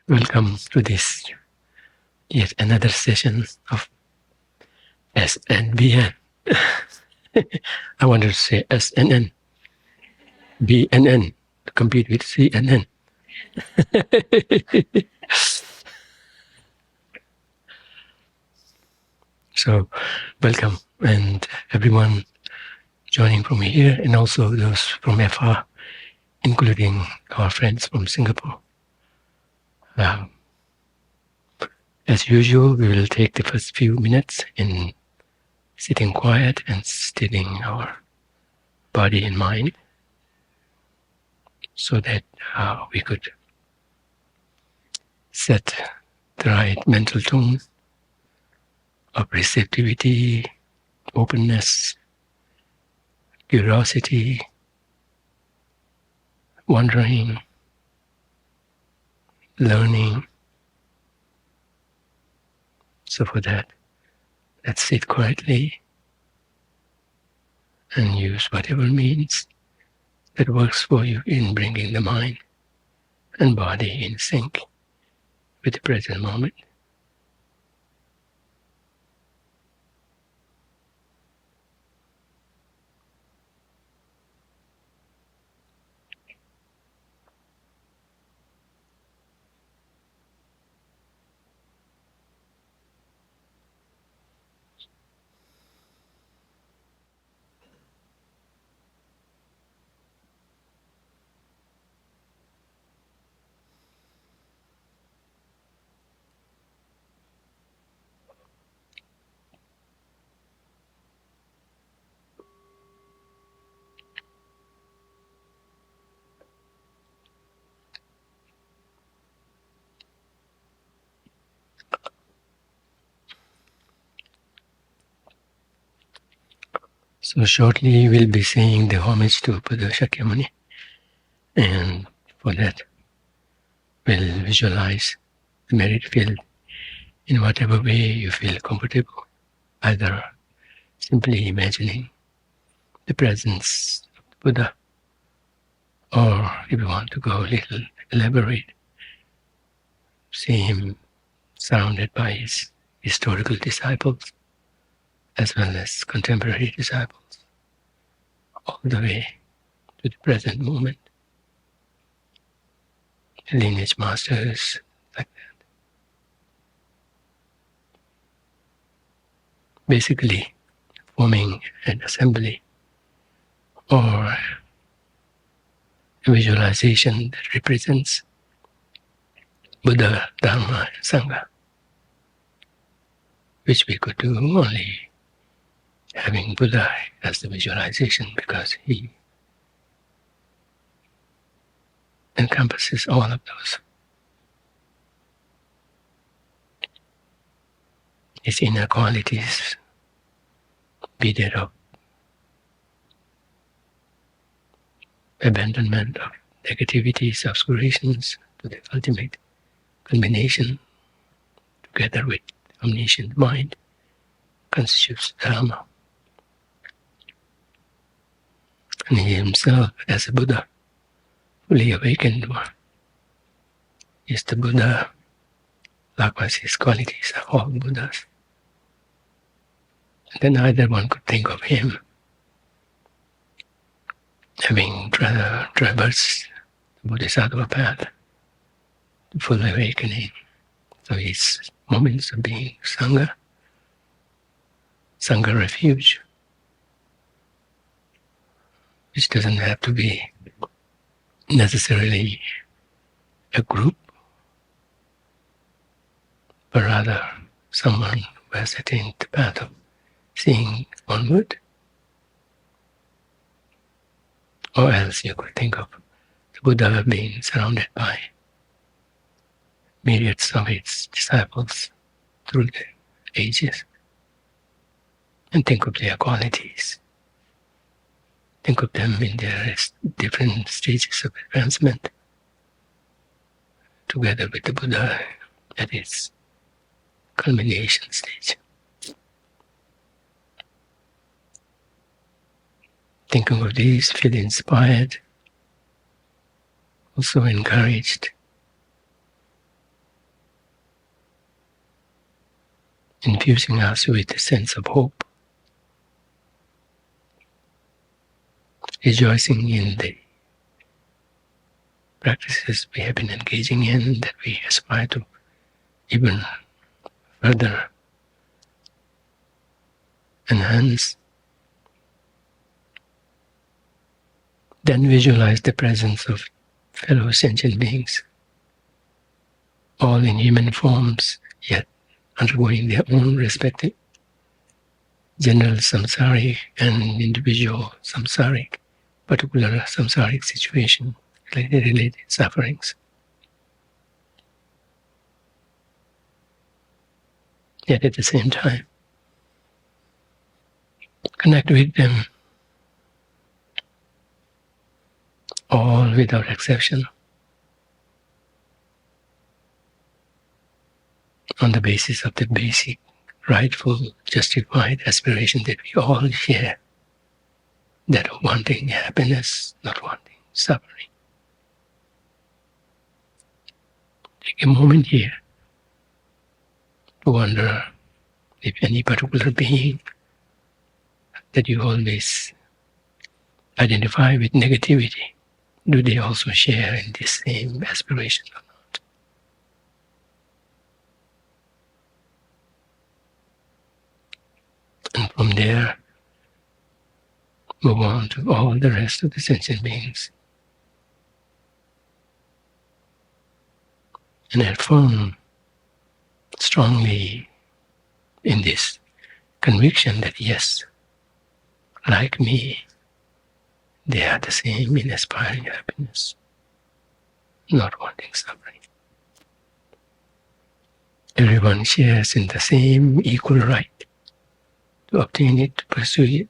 Welcome to this yet another session of SNBN. I wanted to say SNN, BNN, to compete with CNN. So, welcome, and everyone joining from here, and also those from afar, including our friends from Singapore. As usual, we will take the first few minutes in sitting quiet and stilling our body and mind so that we could set the right mental tone of receptivity, openness, curiosity, wondering, learning. So for that, let's sit quietly and use whatever means that works for you in bringing the mind and body in sync with the present moment. So shortly we'll be saying the homage to Buddha Shakyamuni, and for that we'll visualize the merit field in whatever way you feel comfortable, either simply imagining the presence of the Buddha, or if you want to go a little elaborate, see him surrounded by his historical disciples as well as contemporary disciples, all the way to the present moment. Lineage masters, like that. Basically, forming an assembly or a visualization that represents Buddha, Dharma, and Sangha, which we could do only having Buddha as the visualization, because he encompasses all of those. His inner qualities, be that of abandonment of negativities, obscurations, to the ultimate culmination, together with omniscient mind, constitutes Dharma. And he himself, as a Buddha, fully awakened one, is the Buddha. Likewise, his qualities are all Buddhas. And then either one could think of him having traversed the Bodhisattva path to full awakening. So his moments of being Sangha refuge, which doesn't have to be necessarily a group, but rather someone who has attained the path of seeing onward. Or else you could think of the Buddha being surrounded by myriads of its disciples through the ages, and think of their qualities. Think of them in their different stages of advancement, together with the Buddha at its culmination stage. Thinking of these, feel inspired, also encouraged infusing us with a sense of hope, rejoicing in the practices we have been engaging in, that we aspire to even further enhance. Then visualize the presence of fellow sentient beings, all in human forms, yet undergoing their own respective general samsaric and individual samsaric, particular samsaric situation, related sufferings. Yet at the same time, connect with them all without exception, on the basis of the basic, rightful, justified aspiration that we all share, that of wanting happiness, not wanting suffering. Take a moment here to wonder if any particular being that you always identify with negativity, do they also share in this same aspiration or not? And from there, move on to all the rest of the sentient beings. And affirm strongly in this conviction that yes, like me, they are the same in aspiring happiness, not wanting suffering. Everyone shares in the same equal right to obtain it, to pursue it.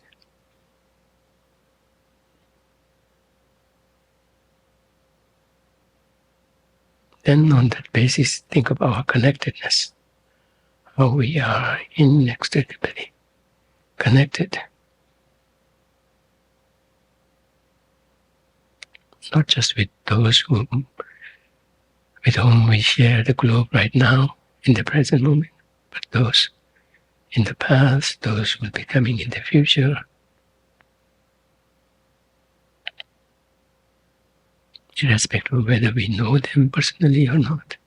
Then on that basis, think of our connectedness, how we are inextricably connected, not just with those with whom we share the globe right now, in the present moment, but those in the past, those who will be coming in the future. Irrespective of whether we know them personally or not.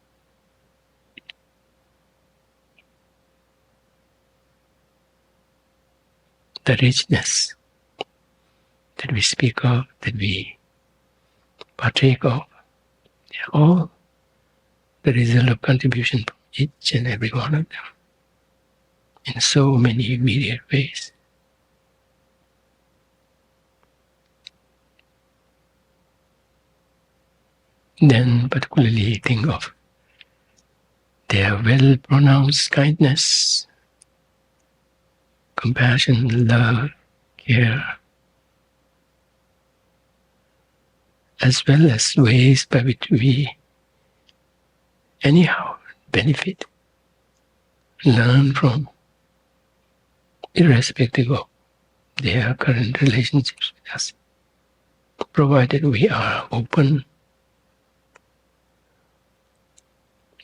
The richness that we speak of, that we partake of, they are all the result of contribution from each and every one of them in so many myriad ways. Then particularly think of their well-pronounced kindness, compassion, love, care, as well as ways by which we anyhow benefit, learn from, irrespective of their current relationships with us, provided we are open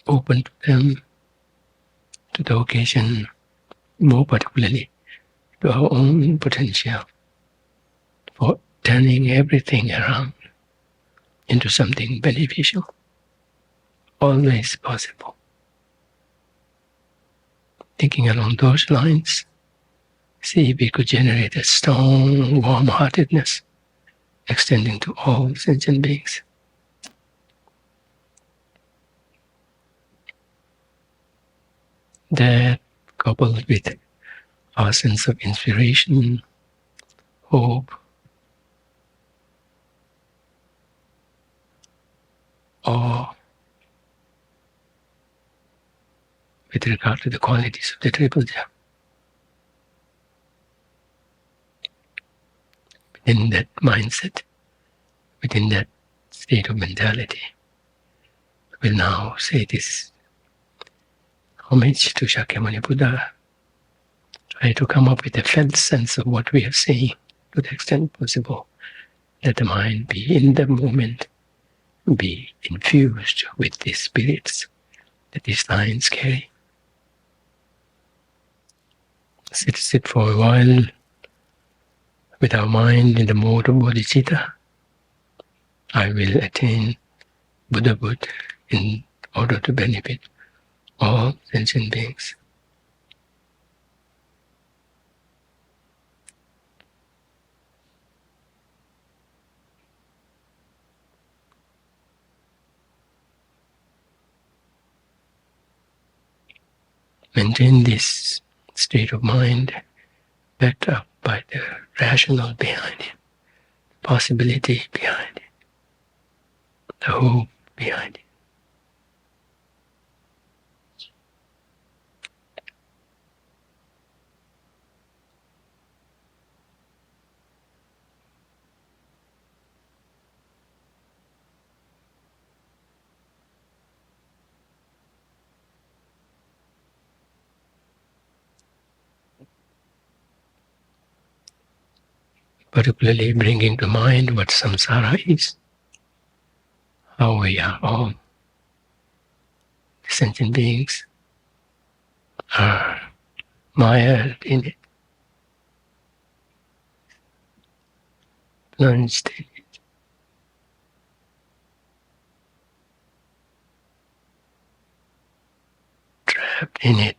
to them, to the occasion, more particularly to our own potential for turning everything around into something beneficial. Always possible. Thinking along those lines, see if we could generate a strong warm-heartedness extending to all sentient beings. That, coupled with our sense of inspiration, hope, awe, with regard to the qualities of the triple gem. Within that mindset, within that state of mentality, we'll now say this homage to Shakyamuni Buddha. Try to come up with a felt sense of what we are saying to the extent possible. Let the mind be in the moment, be infused with the spirits that these lines carry. sit for a while with our mind in the mode of bodhicitta, I will attain Buddhahood in order to benefit all sentient beings. Maintain this state of mind backed up by the rational behind it, possibility behind it, the hope behind it. Particularly bringing to mind what samsara is, how we are all sentient beings are mired in it, plunged in it, trapped in it.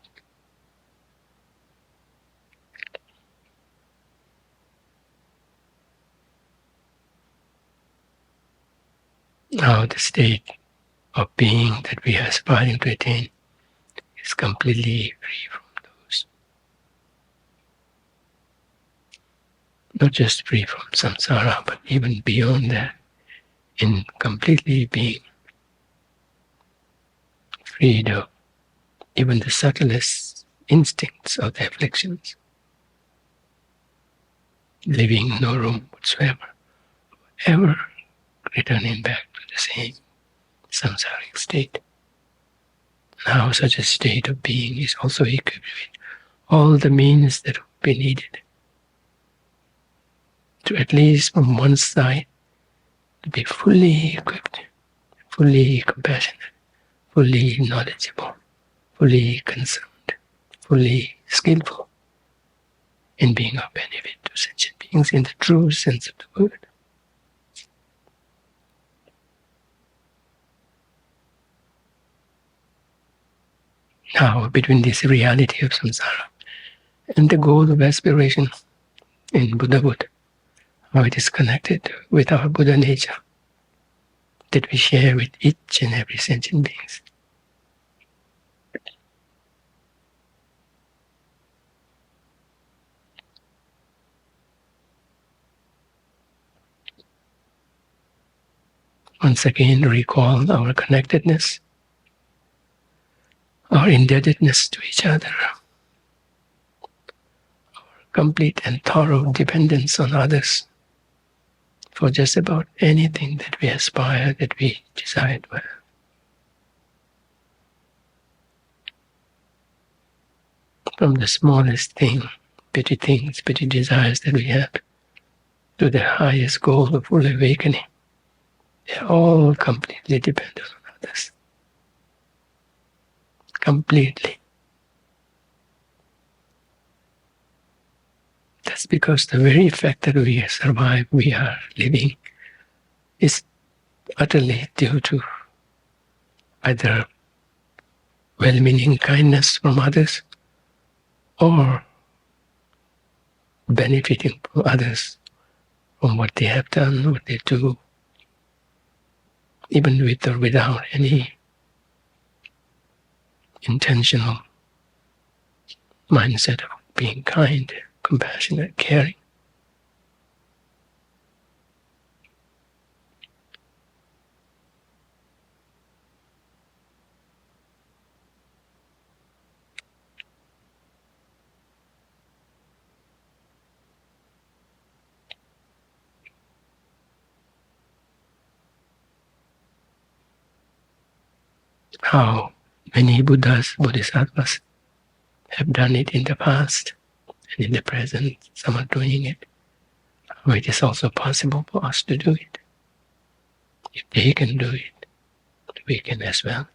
How the state of being that we are aspiring to attain is completely free from those. Not just free from samsara, but even beyond that, in completely being freed of even the subtlest instincts of the afflictions, leaving no room whatsoever, ever returning back to the same samsaric state. Now such a state of being is also equipped with all the means that would be needed to, at least from one side, to be fully equipped, fully compassionate, fully knowledgeable, fully concerned, fully skillful in being of benefit to sentient beings in the true sense of the word. Now, between this reality of samsara and the goal of aspiration in Buddhahood, how it is connected with our Buddha nature that we share with each and every sentient beings. Once again, recall our connectedness, our indebtedness to each other, our complete and thorough dependence on others for just about anything that we aspire, that we desire to have. From the smallest thing, petty things, petty desires that we have, to the highest goal of full awakening, they all completely dependent on others. Completely. That's because the very fact that we survive, we are living, is utterly due to either well-meaning kindness from others or benefiting from others from what they have done, what they do, even with or without any intentional mindset of being kind, compassionate, caring. How many Buddhas, Bodhisattvas have done it in the past and in the present, some are doing it. How it is also possible for us to do it. If they can do it, we can as well.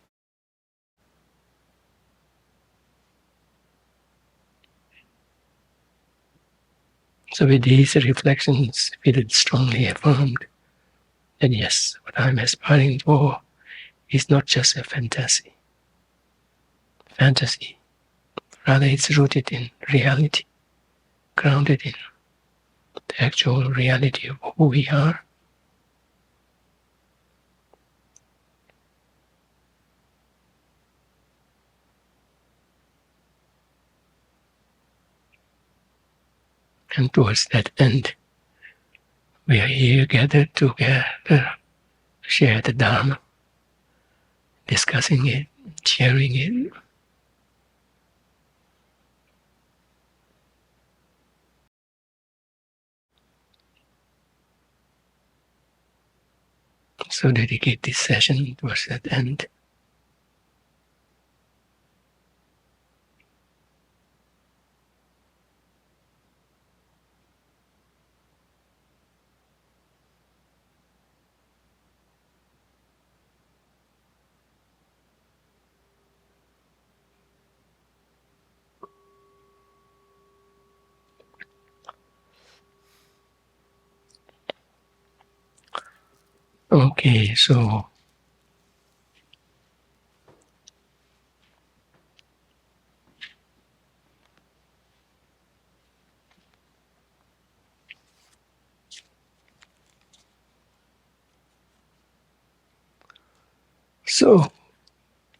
So with these reflections, feel it strongly affirmed that yes, what I'm aspiring for is not just a fantasy. Rather it's rooted in reality, grounded in the actual reality of who we are. And towards that end, we are here gathered together to share the Dharma, discussing it, sharing it. So dedicate this session towards that end. Okay, so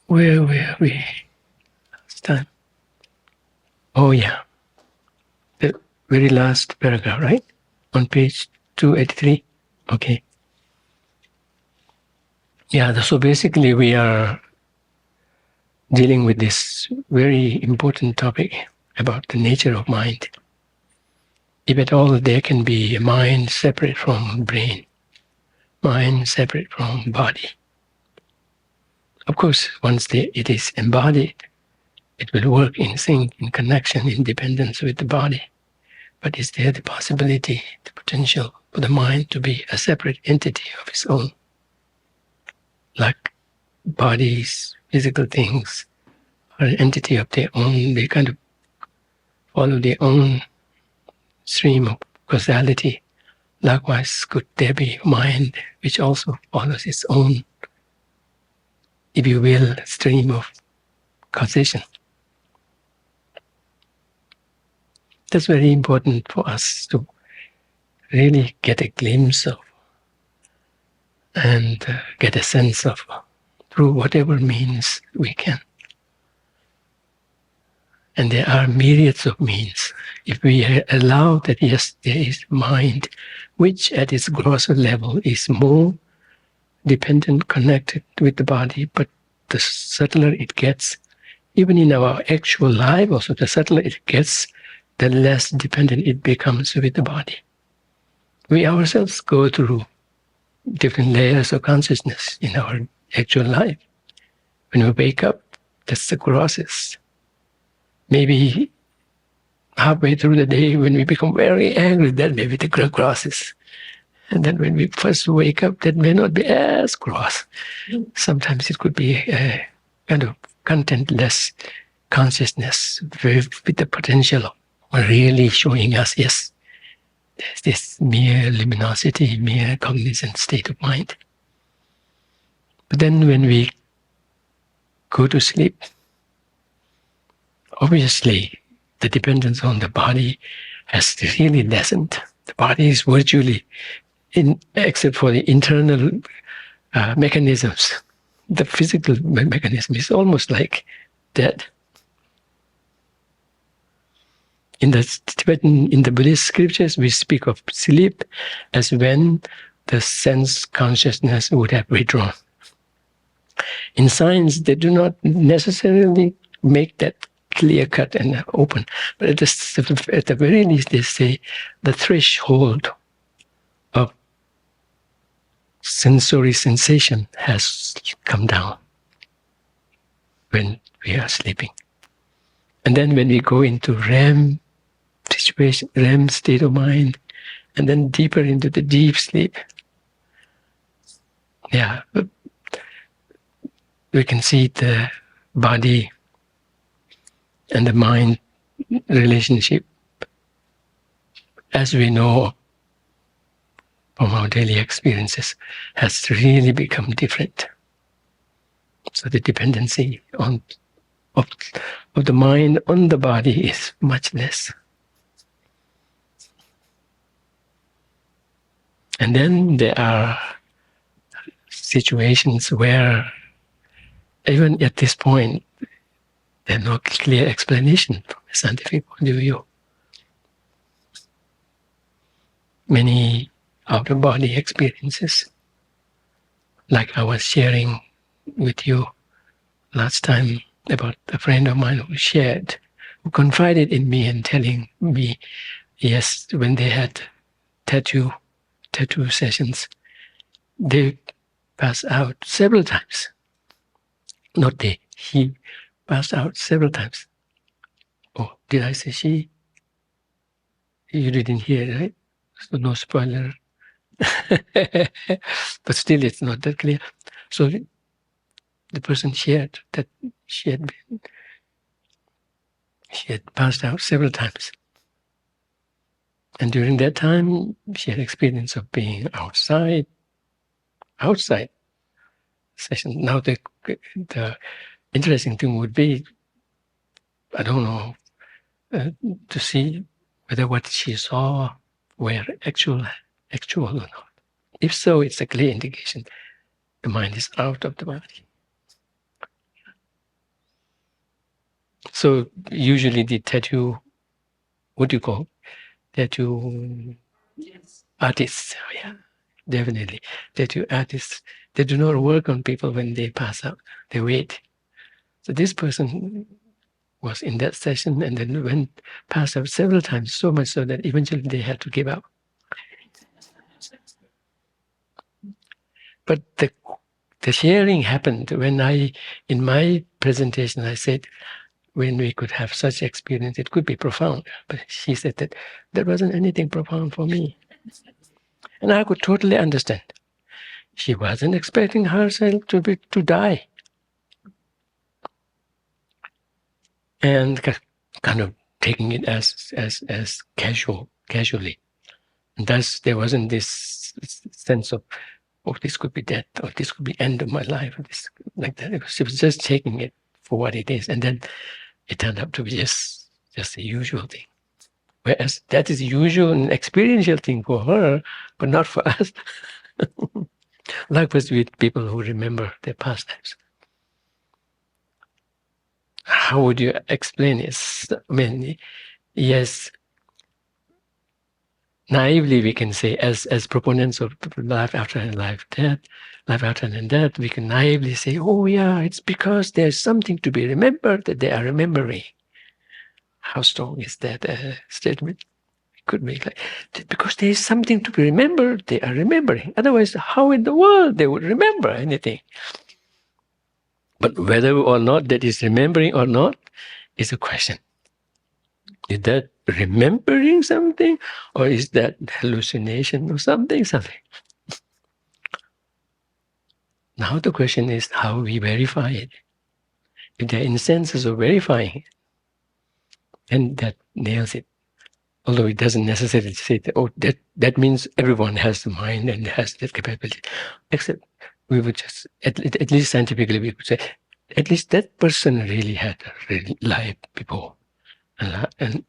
where were we last time? Oh yeah, the very last paragraph, right? On page 283. Okay. Yeah, so basically we are dealing with this very important topic about the nature of mind. If at all there can be a mind separate from brain, mind separate from body. Of course, once it is embodied, it will work in sync, in connection, in dependence with the body. But is there the possibility, the potential for the mind to be a separate entity of its own? Like bodies, physical things, are an entity of their own. They kind of follow their own stream of causality. Likewise, could there be mind which also follows its own, if you will, stream of causation? That's very important for us to really get a glimpse of and get a sense of through whatever means we can. And there are myriads of means. If we allow that, yes, there is mind, which at its grosser level is more dependent, connected with the body, but the subtler it gets, even in our actual life also, the subtler it gets, the less dependent it becomes with the body. We ourselves go through different layers of consciousness in our actual life. When we wake up, that's the grossest. Maybe halfway through the day, when we become very angry, that may be the grossest. And then when we first wake up, that may not be as gross. Sometimes it could be a kind of contentless consciousness with the potential of really showing us, yes, there's this mere luminosity, mere cognizant state of mind. But then when we go to sleep, obviously the dependence on the body has really lessened. The body is virtually, except for the internal mechanisms, the physical mechanism is almost like dead. In the Buddhist scriptures, we speak of sleep as when the sense consciousness would have withdrawn. In science, they do not necessarily make that clear-cut and open, but at the very least, they say the threshold of sensory sensation has come down when we are sleeping. And then when we go into REM situation, REM state of mind, and then deeper into the deep sleep, we can see the body and the mind relationship as we know from our daily experiences, has really become different. So the dependency of the mind on the body is much less. And then there are situations where even at this point, there's no clear explanation from a scientific point of view. Many out-of-body experiences, like I was sharing with you last time about a friend of mine who confided in me and telling me, yes, when they had tattoo sessions, they passed out several times. Not they, he passed out several times. Oh, did I say she? You didn't hear, right? So no spoiler. But still, it's not that clear. So the person shared that she had passed out several times. And during that time, she had experience of being outside session. Now the interesting thing would be, I don't know, to see whether what she saw were actual or not. If so, it's a clear indication the mind is out of the body. So usually the tattoo, what do you call tattoo artists? Oh, yeah, definitely. Tattoo artists, they do not work on people when they pass out. They wait. So this person was in that session and then went passed out several times, so much so that eventually they had to give up. But the sharing happened when in my presentation, I said, when we could have such experience, it could be profound. But she said that there wasn't anything profound for me. And I could totally understand. She wasn't expecting herself to die. And kind of taking it as casually. And thus there wasn't this sense of, oh, this could be death, or this could be end of my life, or this like that. She was just taking it for what it is. And then it turned out to be just the usual thing. Whereas that is usual and experiential thing for her, but not for us. Likewise with people who remember their past lives. How would you explain it? I mean, yes, naively we can say, as proponents of life after and life after and death, we can naively say, oh yeah, it's because there's something to be remembered that they are remembering. How strong is that statement? It could make like, because there is something to be remembered, they are remembering. Otherwise, how in the world they would remember anything? But whether or not that is remembering or not is a question. Is that remembering something, or is that hallucination or something? Now the question is how we verify it. If there are instances of verifying it, then that nails it. Although it doesn't necessarily say that, oh, that means everyone has the mind and has that capability. Except we would just, at least scientifically, we could say, at least that person really had a real life before. And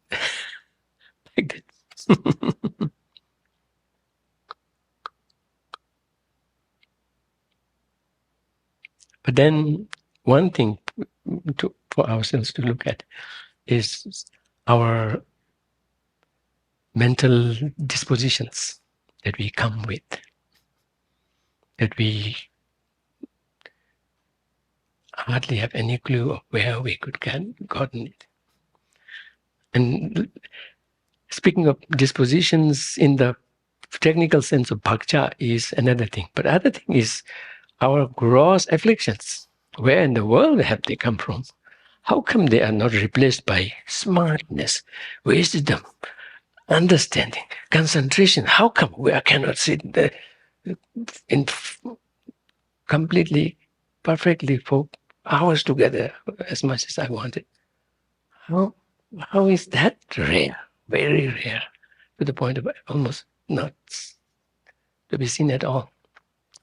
like that. But then one thing for ourselves to look at is our mental dispositions that we come with, that we hardly have any clue of where we could gotten it. And speaking of dispositions in the technical sense of bhakja is another thing. But other thing is our gross afflictions. Where in the world have they come from? How come they are not replaced by smartness, wisdom, understanding, concentration? How come we cannot sit there in completely, perfectly for hours together as much as I wanted? How is that rare? Very rare. to the point of almost not to be seen at all.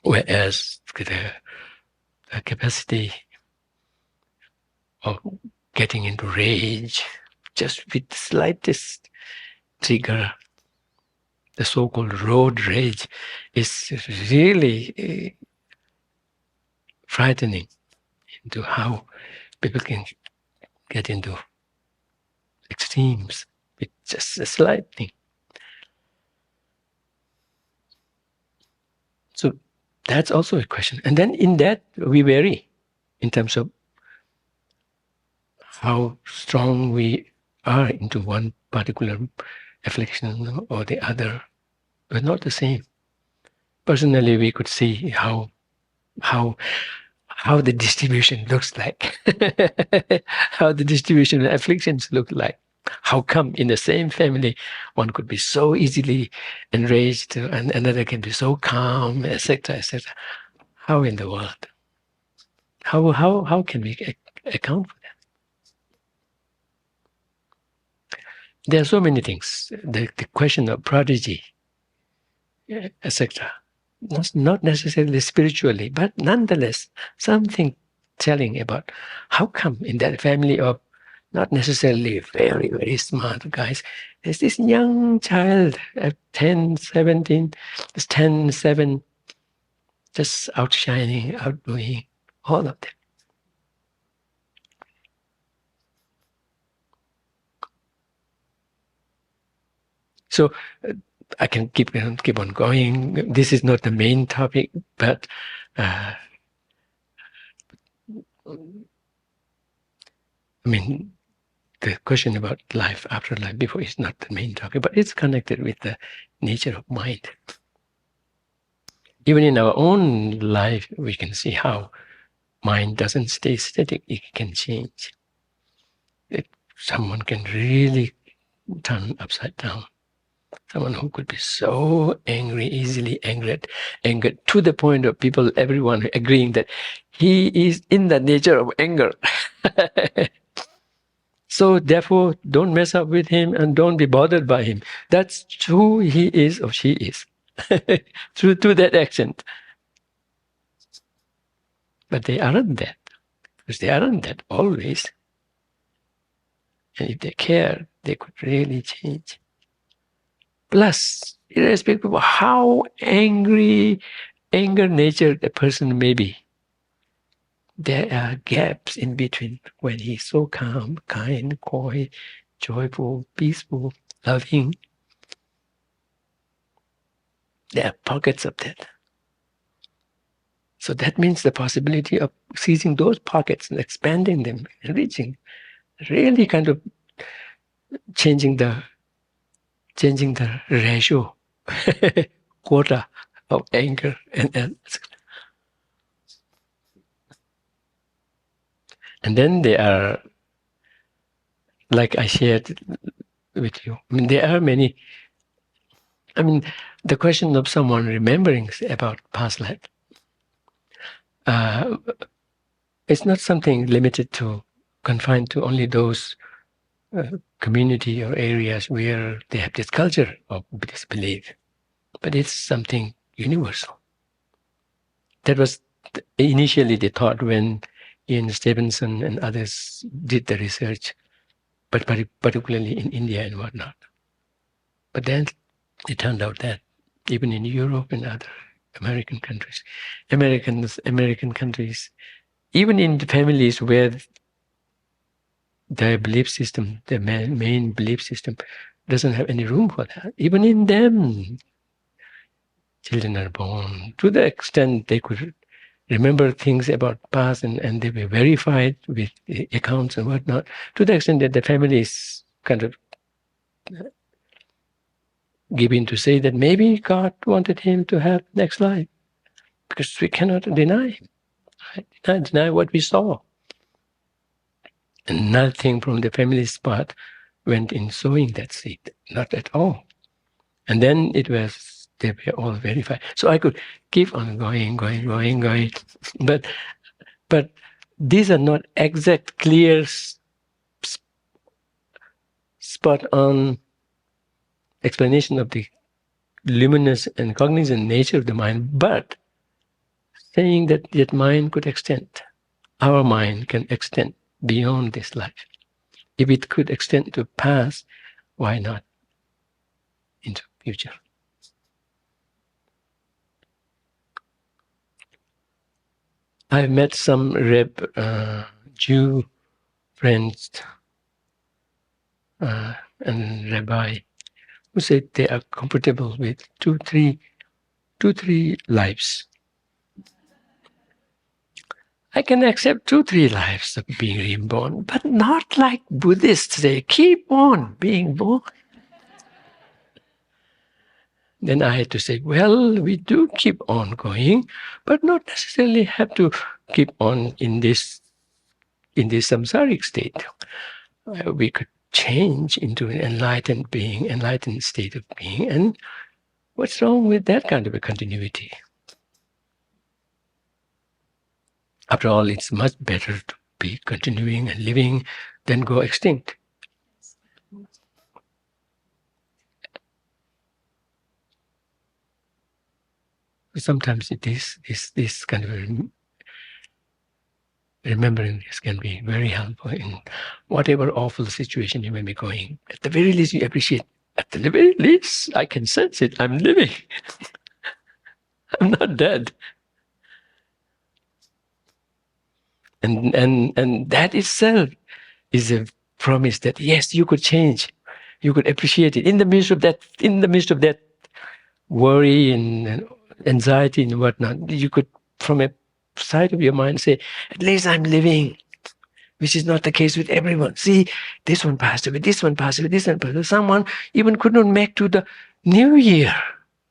Whereas the capacity of getting into rage just with the slightest trigger, the so-called road rage, is really frightening into how people can get into extremes with just a slight thing. So that's also a question. And then in that, we vary in terms of how strong we are into one particular affliction or the other. We're not the same. Personally, we could see how the distribution looks like, how the distribution of afflictions look like. How come in the same family one could be so easily enraged and another can be so calm, etc., etc. How in the world? How can we account for that? There are so many things. The question of prodigy, etc. Not necessarily spiritually, but nonetheless something telling about how come in that family of not necessarily very, very smart guys, there's this young child at 10, 17, just 10, 7, just outshining, outdoing all of them. So I can keep on going. This is not the main topic, but I mean, the question about life after life before is not the main topic, but it's connected with the nature of mind. Even in our own life, we can see how mind doesn't stay static, it can change. Someone can really turn upside down. Someone who could be so angry, easily angered to the point of people, everyone agreeing that he is in the nature of anger. So therefore, don't mess up with him and don't be bothered by him. That's who he is or she is, to that extent. But they aren't that, because they aren't that always. And if they care, they could really change. Plus, irrespective of how anger-natured a person may be, there are gaps in between when he's so calm, kind, coy, joyful, peaceful, loving. There are pockets of that. So that means the possibility of seizing those pockets and expanding them and reaching, really kind of changing the ratio, quota of anger and then there are, like I shared with you, I mean, there are many. I mean, the question of someone remembering about past life, it's not something limited to, confined to only those community or areas where they have this culture of this belief, but it's something universal. That was initially the thought when Ian Stevenson and others did the research, but particularly in India and whatnot. But then it turned out that even in Europe and other American countries, even in the families where their belief system, the main belief system, doesn't have any room for that. Even in them, children are born to the extent they could remember things about past and they were verified with accounts and whatnot, to the extent that the family is kind of given to say that maybe God wanted him to have next life, because we cannot deny him, right? Deny what we saw. And nothing from the family's part went in sowing that seed, not at all. And then they were all verified. So I could keep on going. But these are not exact, clear, spot on explanation of the luminous and cognizant nature of the mind, but saying that mind could extend. Our mind can extend beyond this life. If it could extend to past, why not into future? I've met some Jew friends and rabbi who said they are comfortable with two, three lives. I can accept 2, 3 lives of being reborn, but not like Buddhists say, keep on being born. Then I had to say, well, we do keep on going, but not necessarily have to keep on in this samsaric state. We could change into an enlightened being, enlightened state of being, and what's wrong with that kind of a continuity? After all, it's much better to be continuing and living than go extinct. Sometimes it is this kind of remembering this can be very helpful in whatever awful situation you may be going. At the very least, you appreciate. At the very least, I can sense it. I'm living. I'm not dead. And that itself is a promise that yes, you could change, you could appreciate it in the midst of that worry and anxiety and whatnot. You could, from a side of your mind, say, at least I'm living, which is not the case with everyone. See, this one passed away, this one passed away, this one passed away. Someone even could not make to the New Year,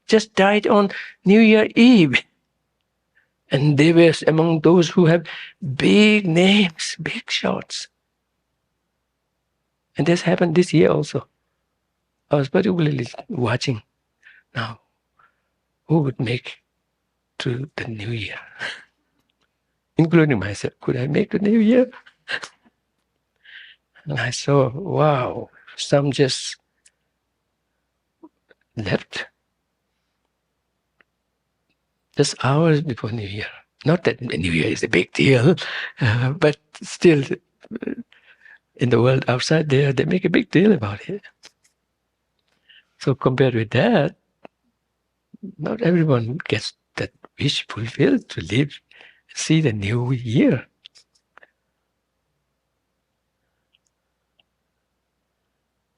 just died on New Year Eve. And they were among those who have big names, big shots. And this happened this year also. I was particularly watching now who would make to the New Year, including myself. Could I make the New Year? And I saw, wow, some just left just hours before New Year. Not that New Year is a big deal, but still, in the world outside there, they make a big deal about it. So compared with that, not everyone gets that wish fulfilled to live, see the new year.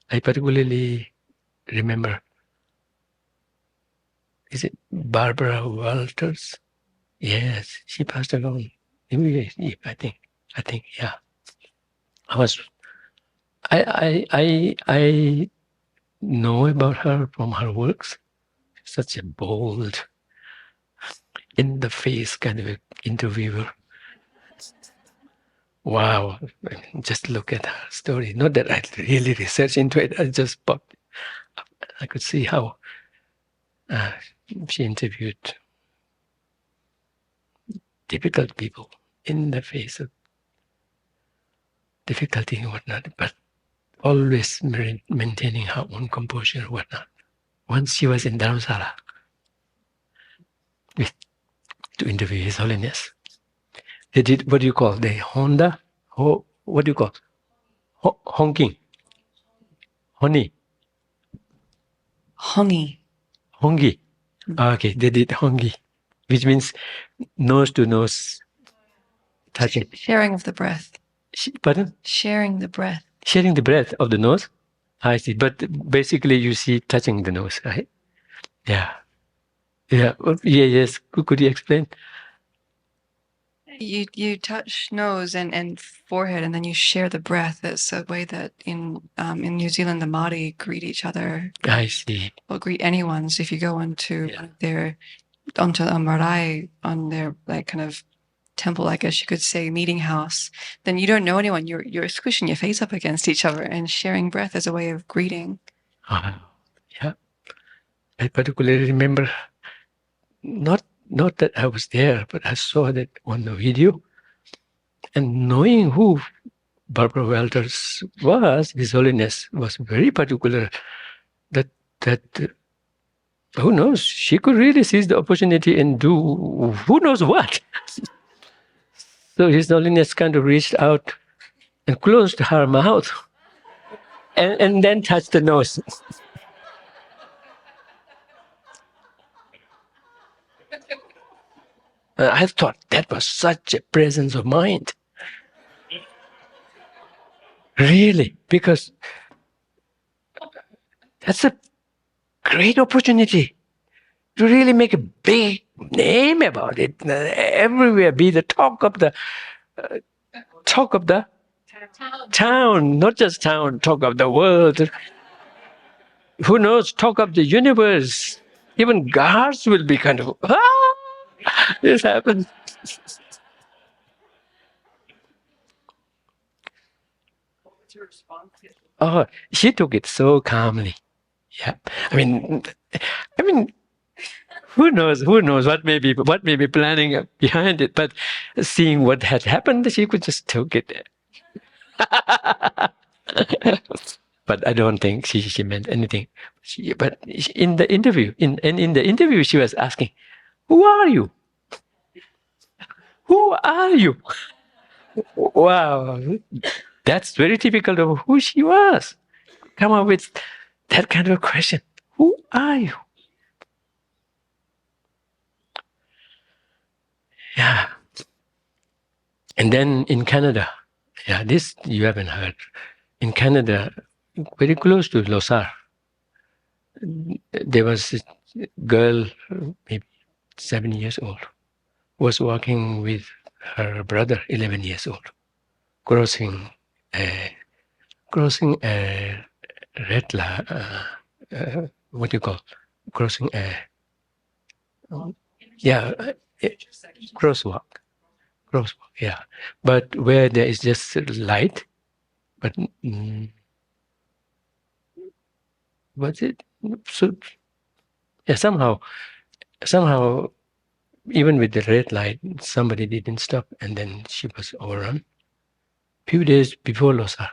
I particularly remember, is it Barbara Walters? Yes, she passed along New Year's Eve, I think, yeah. I know about her from her works. Such a bold, in-the-face kind of interviewer. Wow, just look at her story. Not that I really researched into it, I just popped. I could see how she interviewed difficult people in the face of difficulty and whatnot, but always maintaining her own composure and whatnot. Once she was in Dharamsala to interview His Holiness. They did, what do you call, the Honda? What do you call? Honking. Honey. Hongi. Hongi. Okay, they did hongi, which means nose to nose touching. Sharing of the breath. Pardon? Sharing the breath. Sharing the breath of the nose? I see. But basically you see touching the nose, right? Yeah. Yeah. Yes. Could you explain? You touch nose and forehead, and then you share the breath. That's a way that in New Zealand the Māori greet each other. I see. Or greet anyone. So if you go onto a marae, on their like kind of temple, I guess you could say, meeting house, then you don't know anyone. You're squishing your face up against each other and sharing breath as a way of greeting. Yeah. I particularly remember not that I was there, but I saw that on the video, and knowing who Barbara Walters was, His Holiness was very particular that that who knows, she could really seize the opportunity and do who knows what. So His Holiness kind of reached out and closed her mouth and then touched the nose. I thought that was such a presence of mind. Really, because that's a great opportunity to really make a big name about it everywhere, be the talk of the town, not just town, talk of the world. Who knows, talk of the universe. Even gods will be kind of, this happened. Oh, she took it so calmly. Yeah, I mean, who knows what may be planning behind it, but seeing what had happened, she could just took it. But I don't think she meant anything. But in the interview, in the interview, she was asking, "Who are you? Who are you?" Wow, that's very typical of who she was. Come up with that kind of question. Who are you? Yeah. And then in Canada, yeah, this you haven't heard. In Canada, very close to Losar, there was a girl, maybe 7 years old, was walking with her brother, 11 years old, crossing a red light. What do you call? Crossing a crosswalk. Yeah, but where there is just light, but what's it? So yeah, somehow, even with the red light, somebody didn't stop, and then she was overrun. Few days before Losar,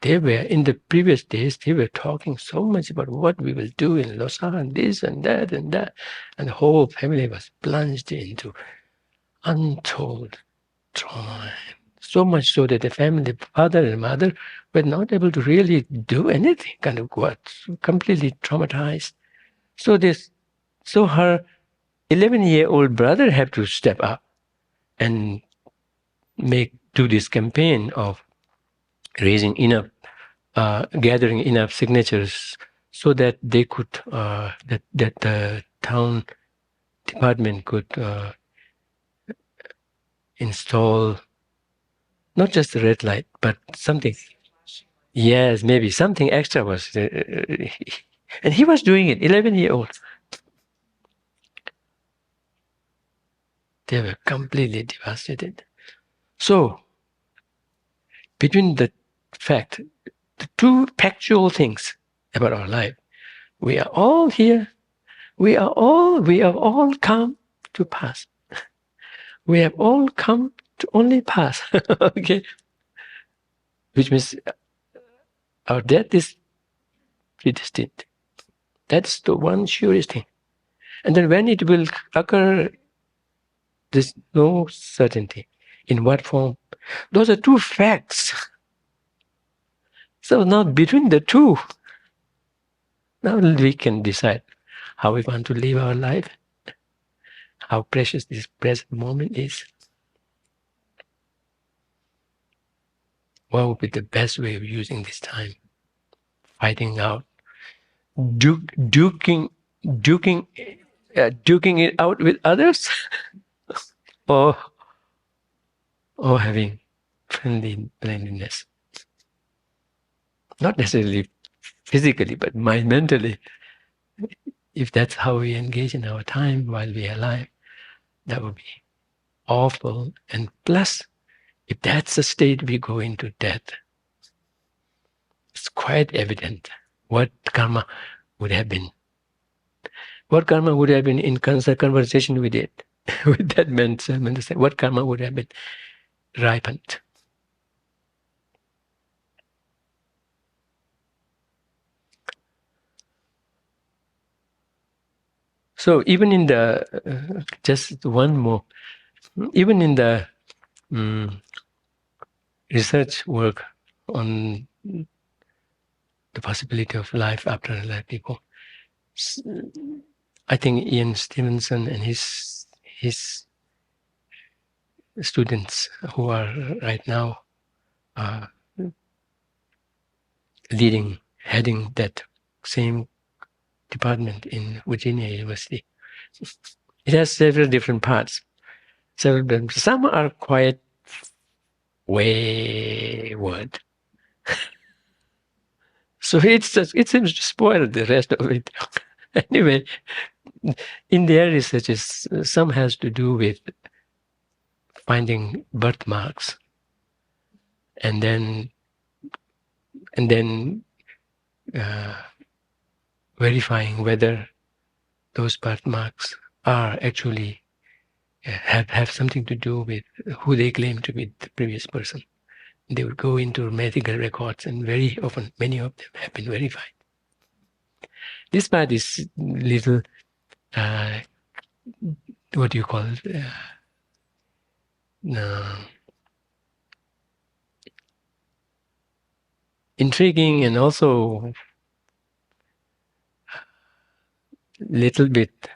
they were in the previous days. They were talking so much about what we will do in Losar and this and that, and the whole family was plunged into untold trauma. So much so that the family, the father and mother, were not able to really do anything. Kind of got completely traumatized. So her 11-year-old brother had to step up and do this campaign of raising enough, gathering enough signatures so that they could, that the town department could install not just the red light, but something. Yes, maybe something extra was, and he was doing it, 11-year-old. They were completely devastated. So, between the two factual things about our life, we are all here. We have all come to pass. We have all come to only pass. Okay, which means our death is predestined. That's the one surest thing. And then when it will occur, there's no certainty. In what form? Those are two facts. So now between the two, now we can decide how we want to live our life, how precious this present moment is. What would be the best way of using this time? Fighting out, duking it out with others, or having friendliness. Not necessarily physically, but mentally. If that's how we engage in our time while we are alive, that would be awful. And plus, if that's the state we go into death, it's quite evident what karma would have been. What karma would have been in conversation with it, with that mental, what karma would have been ripened. So even in the, just one more, even in the research work on the possibility of life after life people, I think Ian Stevenson and his students who are right now heading that same department in Virginia University. It has several different parts. Some are quite wayward. So it seems to spoil the rest of it. Anyway, in their researches, some has to do with finding birthmarks and then verifying whether those birthmarks are actually have something to do with who they claim to be the previous person. They would go into medical records, and very often, many of them have been verified. This part is little, what do you call it? Intriguing and also little bit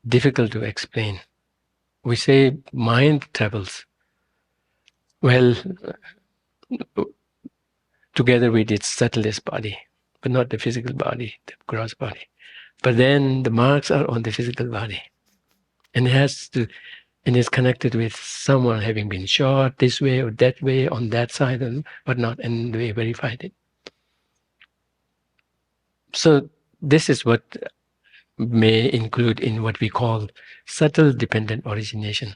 difficult to explain. We say mind travels. Well, together with its subtlest body, but not the physical body, the gross body. But then the marks are on the physical body. And it has to, and it's connected with someone having been shot this way or that way on that side and whatnot, and we verified it. So this is what may include in what we call subtle dependent origination.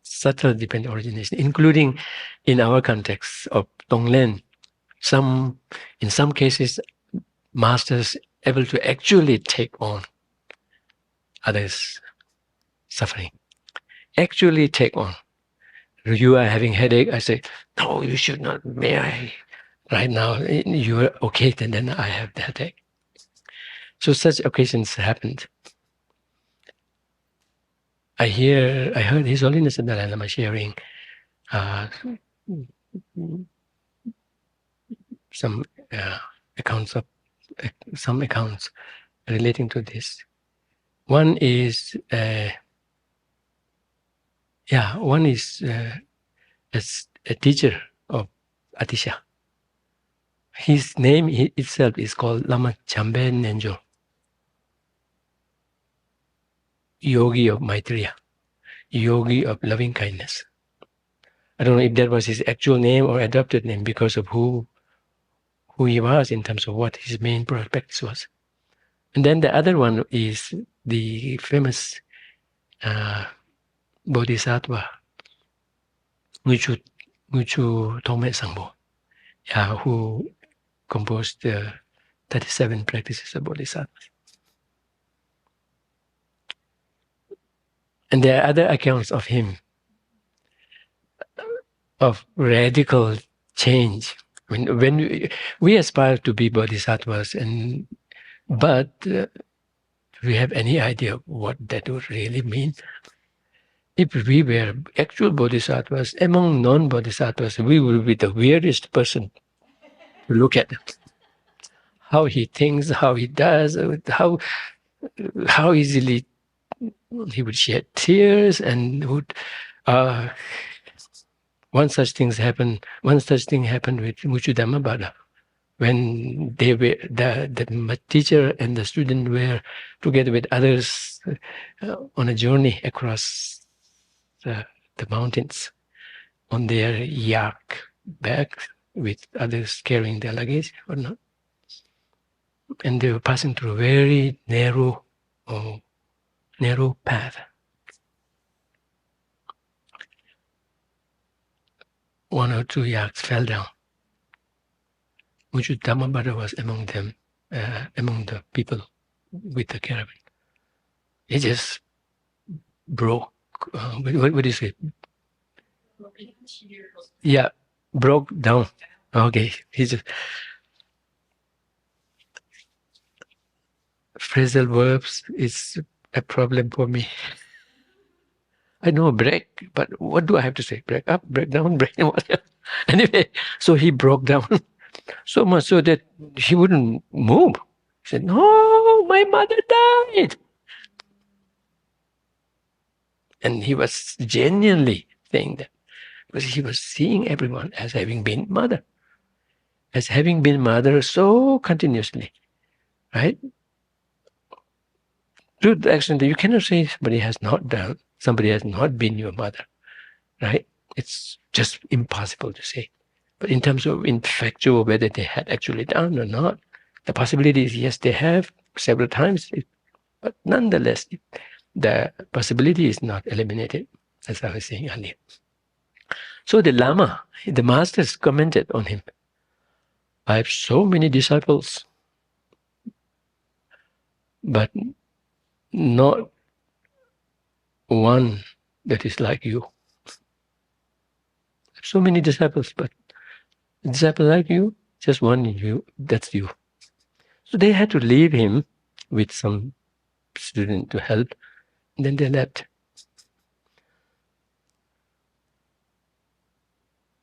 Subtle dependent origination, including in our context of Tonglen, in some cases, masters able to actually take on others' suffering. Actually take on. You are having headache, I say, no, you should not, may I? Right now, you are okay, and then I have the headache. So such occasions happened. I heard His Holiness the Dalai Lama sharing some accounts relating to this. One is as a teacher of Atisha. His name itself is called Lama Chambe Nenjo, yogi of Maitreya, yogi of loving kindness. I don't know if that was his actual name or adopted name because of who he was in terms of what his main practice was. And then the other one is the famous Bodhisattva, Muchu Tome Sangpo, who composed the 37 practices of Bodhisattvas. And there are other accounts of him, of radical change. I mean, when we aspire to be Bodhisattvas, but do we have any idea what that would really mean? If we were actual Bodhisattvas, among non-Bodhisattvas, we would be the weirdest person to look at. How he thinks, how he does, how easily he would shed tears, and would one such thing happened with Muchu Dhammabada, when they were the teacher and the student were together with others on a journey across the mountains on their yak back, with others carrying their luggage or not, and they were passing through a very narrow path. One or two yaks fell down. Muchu Dhammabada was among them, among the people with the caravan. It just broke. What is it? Yeah, broke down. Okay, he just. phrasal verbs is a problem for me. I know break, but what do I have to say? Break up, break down, break whatever. Anyway, so he broke down so much so that he wouldn't move. He said, "No, my mother died." And he was genuinely saying that because he was seeing everyone as having been mother, so continuously, right? To the extent that you cannot say somebody has not been your mother, right? It's just impossible to say. But in terms of in factual, whether they had actually done or not, the possibility is yes, they have several times, but nonetheless, the possibility is not eliminated, as I was saying earlier. So the Lama, the masters commented on him. I have so many disciples, but not one that is like you. I have so many disciples, but a disciple like you, just one you, that's you. So they had to leave him with some student to help, and then they left.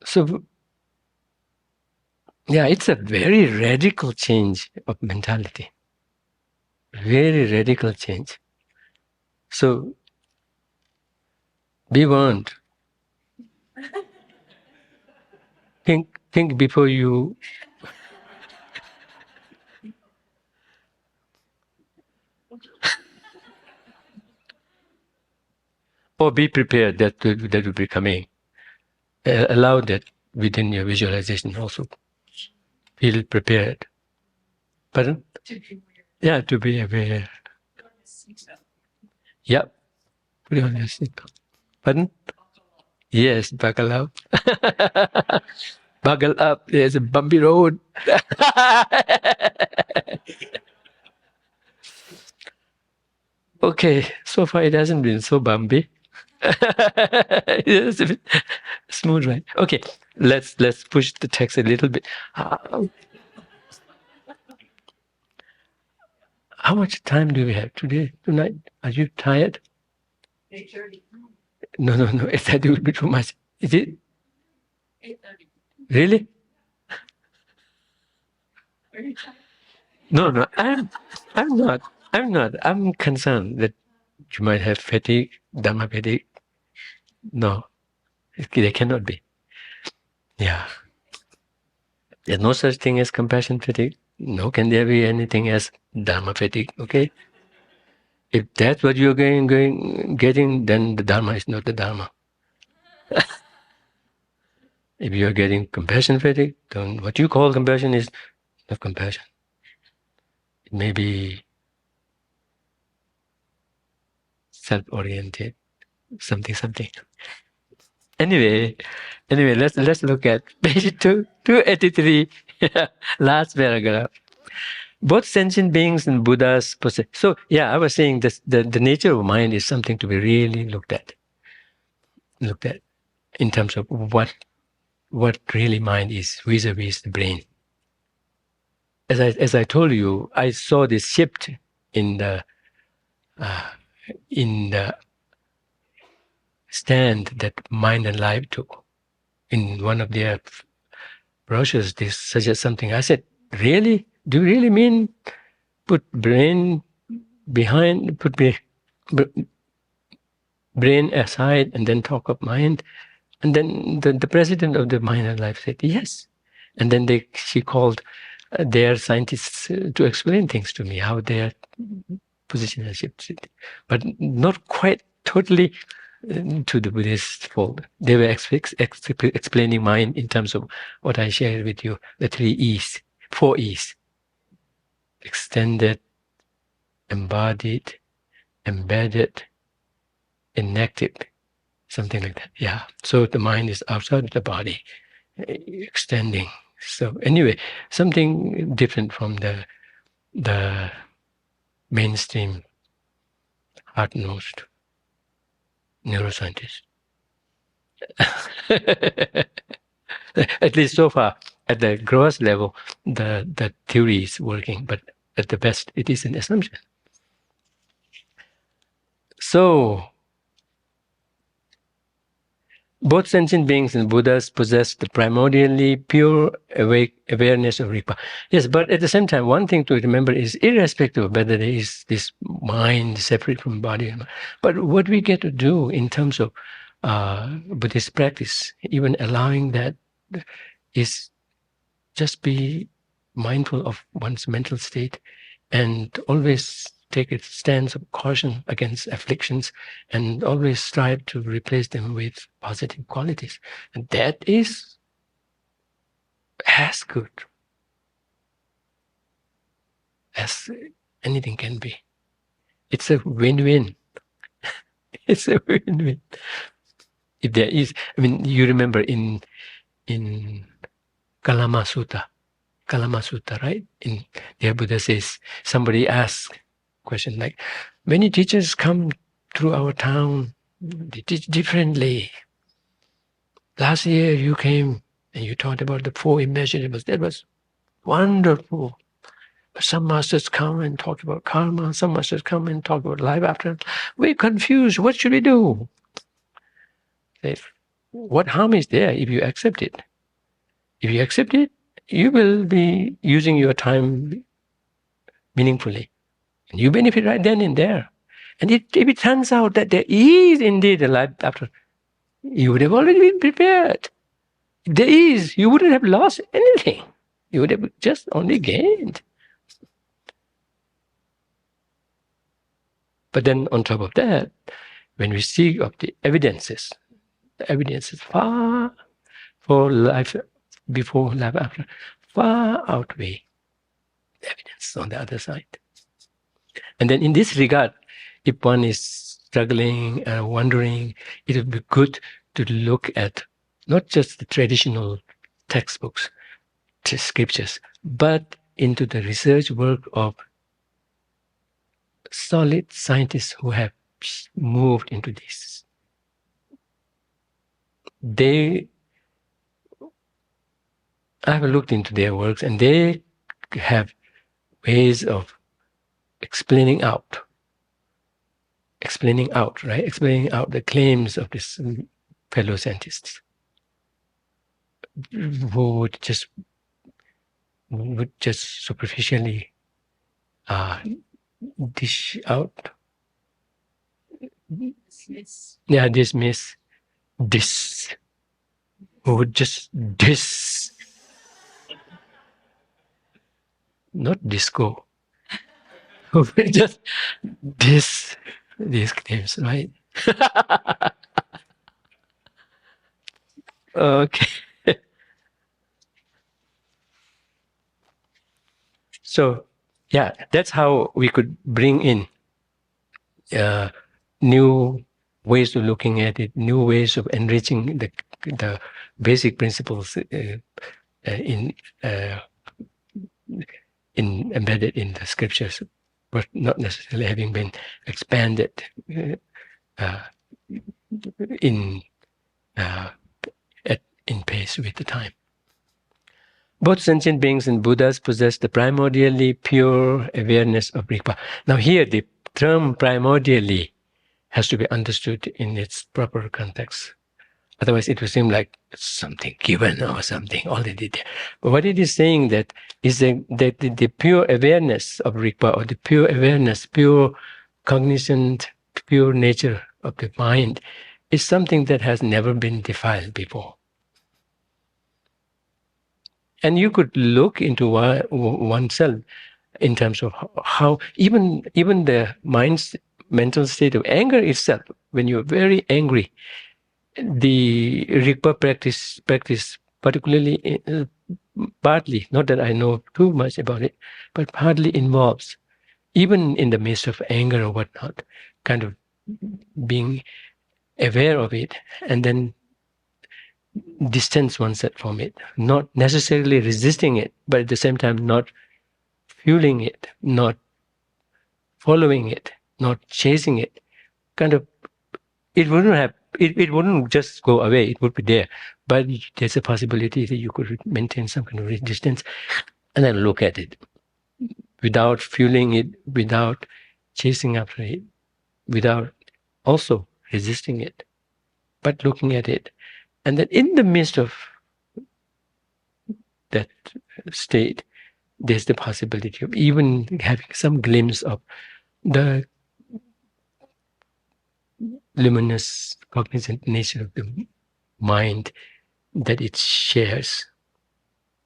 So, yeah, it's a very radical change of mentality. Very radical change. So, be warned. Think before you. Or be prepared that will be coming. Allow that within your visualization also. Feel prepared. Pardon? Yeah, to be aware. Yep. Put on your seatbelt. Pardon? Yes, buckle up. Buckle up. There's a bumpy road. Okay, so far it hasn't been so bumpy. It's a bit smooth, right? Okay, let's push the text a little bit. How much time do we have tonight? Are you tired? 8:30. No. 8:30 would be too much. Is it? 8:30. Really? Are you tired? No. I'm not. I'm concerned that you might have fatigue, Dharma fatigue. No, there cannot be. Yeah. There's no such thing as compassion fatigue. No, can there be anything as Dharma fatigue? Okay. If that's what you're getting, then the Dharma is not the Dharma. If you're getting compassion fatigue, then what you call compassion is not compassion. It may be self-oriented, something. Anyway, let's look at page 283, last paragraph. Both sentient beings and Buddhas possess. So yeah, I was saying this, the nature of mind is something to be really looked at in terms of what really mind is vis-a-vis the brain. As I told you, I saw this shift in the stand that Mind and Life took. In one of their brochures, they suggest something. I said, really? Do you really mean put brain behind, brain aside and then talk of mind? And then the president of the Mind and Life said, yes. And then she called their scientists to explain things to me, how their position has shifted. But not quite totally to the Buddhist fold. They were explaining mind in terms of what I shared with you, the 3 E's, 4 E's. Extended, embodied, embedded, inactive, something like that. Yeah. So the mind is outside of the body, extending. So anyway, something different from the mainstream hard-nosed neuroscientist. At least so far, at the gross level, the theory is working, but at the best, it is an assumption. So, both sentient beings and Buddhas possess the primordially pure awake awareness of Rigpa. Yes, but at the same time, one thing to remember is, irrespective of whether there is this mind separate from body, but what we get to do in terms of Buddhist practice, even allowing that, is just be mindful of one's mental state and always take a stance of caution against afflictions and always strive to replace them with positive qualities. And that is as good as anything can be. It's a win-win. It's a win-win. If there is, I mean, you remember in Kalama Sutta, right? In there, Buddha says, somebody asks question like, many teachers come through our town, they teach differently. Last year you came and you taught about the four immeasurables. That was wonderful. But some masters come and talk about karma. Some masters come and talk about life after. We're confused. What should we do? What harm is there if you accept it? If you accept it, you will be using your time meaningfully. And you benefit right then and there. And if it turns out that there is indeed a life after, you would have already been prepared. If there is, you wouldn't have lost anything. You would have just only gained. But then on top of that, when we see of the evidences far for life before, life after, far outweigh the evidence on the other side. And then in this regard, if one is struggling and wondering, it would be good to look at not just the traditional textbooks, scriptures, but into the research work of solid scientists who have moved into this. I have looked into their works, and they have ways of explaining out, right? Explaining out the claims of these fellow scientists who would just superficially dish out, dismiss, who would just not disco, who would just these claims, right? Okay. So, yeah, that's how we could bring in new ways of looking at it, new ways of enriching the basic principles embedded in the scriptures, but not necessarily having been expanded in pace with the time. Both sentient beings and Buddhas possess the primordially pure awareness of Rigpa. Now here, the term primordially has to be understood in its proper context. Otherwise, it will seem like something given or something already there. But what it is saying that is that the pure awareness of Rigpa, or the pure awareness, pure cognizant, pure nature of the mind, is something that has never been defiled before. And you could look into oneself in terms of how even the mind's mental state of anger itself, when you're very angry, the Rigpa practice, particularly partly, not that I know too much about it, but partly involves, even in the midst of anger or whatnot, kind of being aware of it and then distance oneself from it, not necessarily resisting it, but at the same time not fueling it, not following it, not chasing it. Kind of, it wouldn't just go away, it would be there, but there's a possibility that you could maintain some kind of distance and then look at it without fueling it, without chasing after it, without also resisting it, but looking at it. And then in the midst of that state, there's the possibility of even having some glimpse of the luminous cognizant nature of the mind that it shares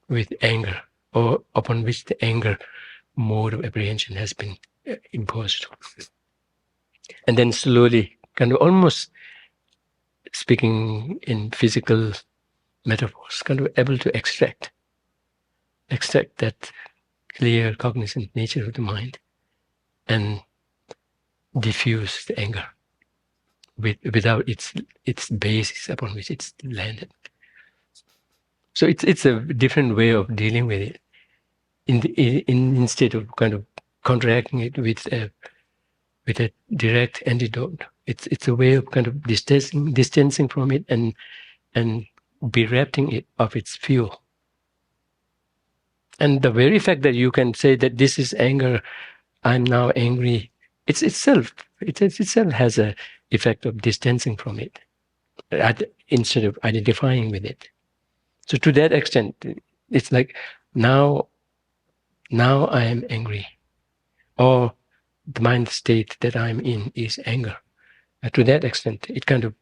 with anger, or upon which the anger mode of apprehension has been imposed. And then slowly, kind of almost speaking in physical metaphors, kind of able to extract that clear cognizant nature of the mind and diffuse the anger without its basis upon which it's landed. So it's a different way of dealing with it. Instead of kind of counteracting it with a direct antidote, it's a way of kind of distancing from it and berefting it of its fuel. And the very fact that you can say that this is anger, I'm now angry, it itself has a effect of distancing from it, instead of identifying with it. So to that extent, it's like now I am angry, or the mind state that I'm in is anger. To that extent, it kind of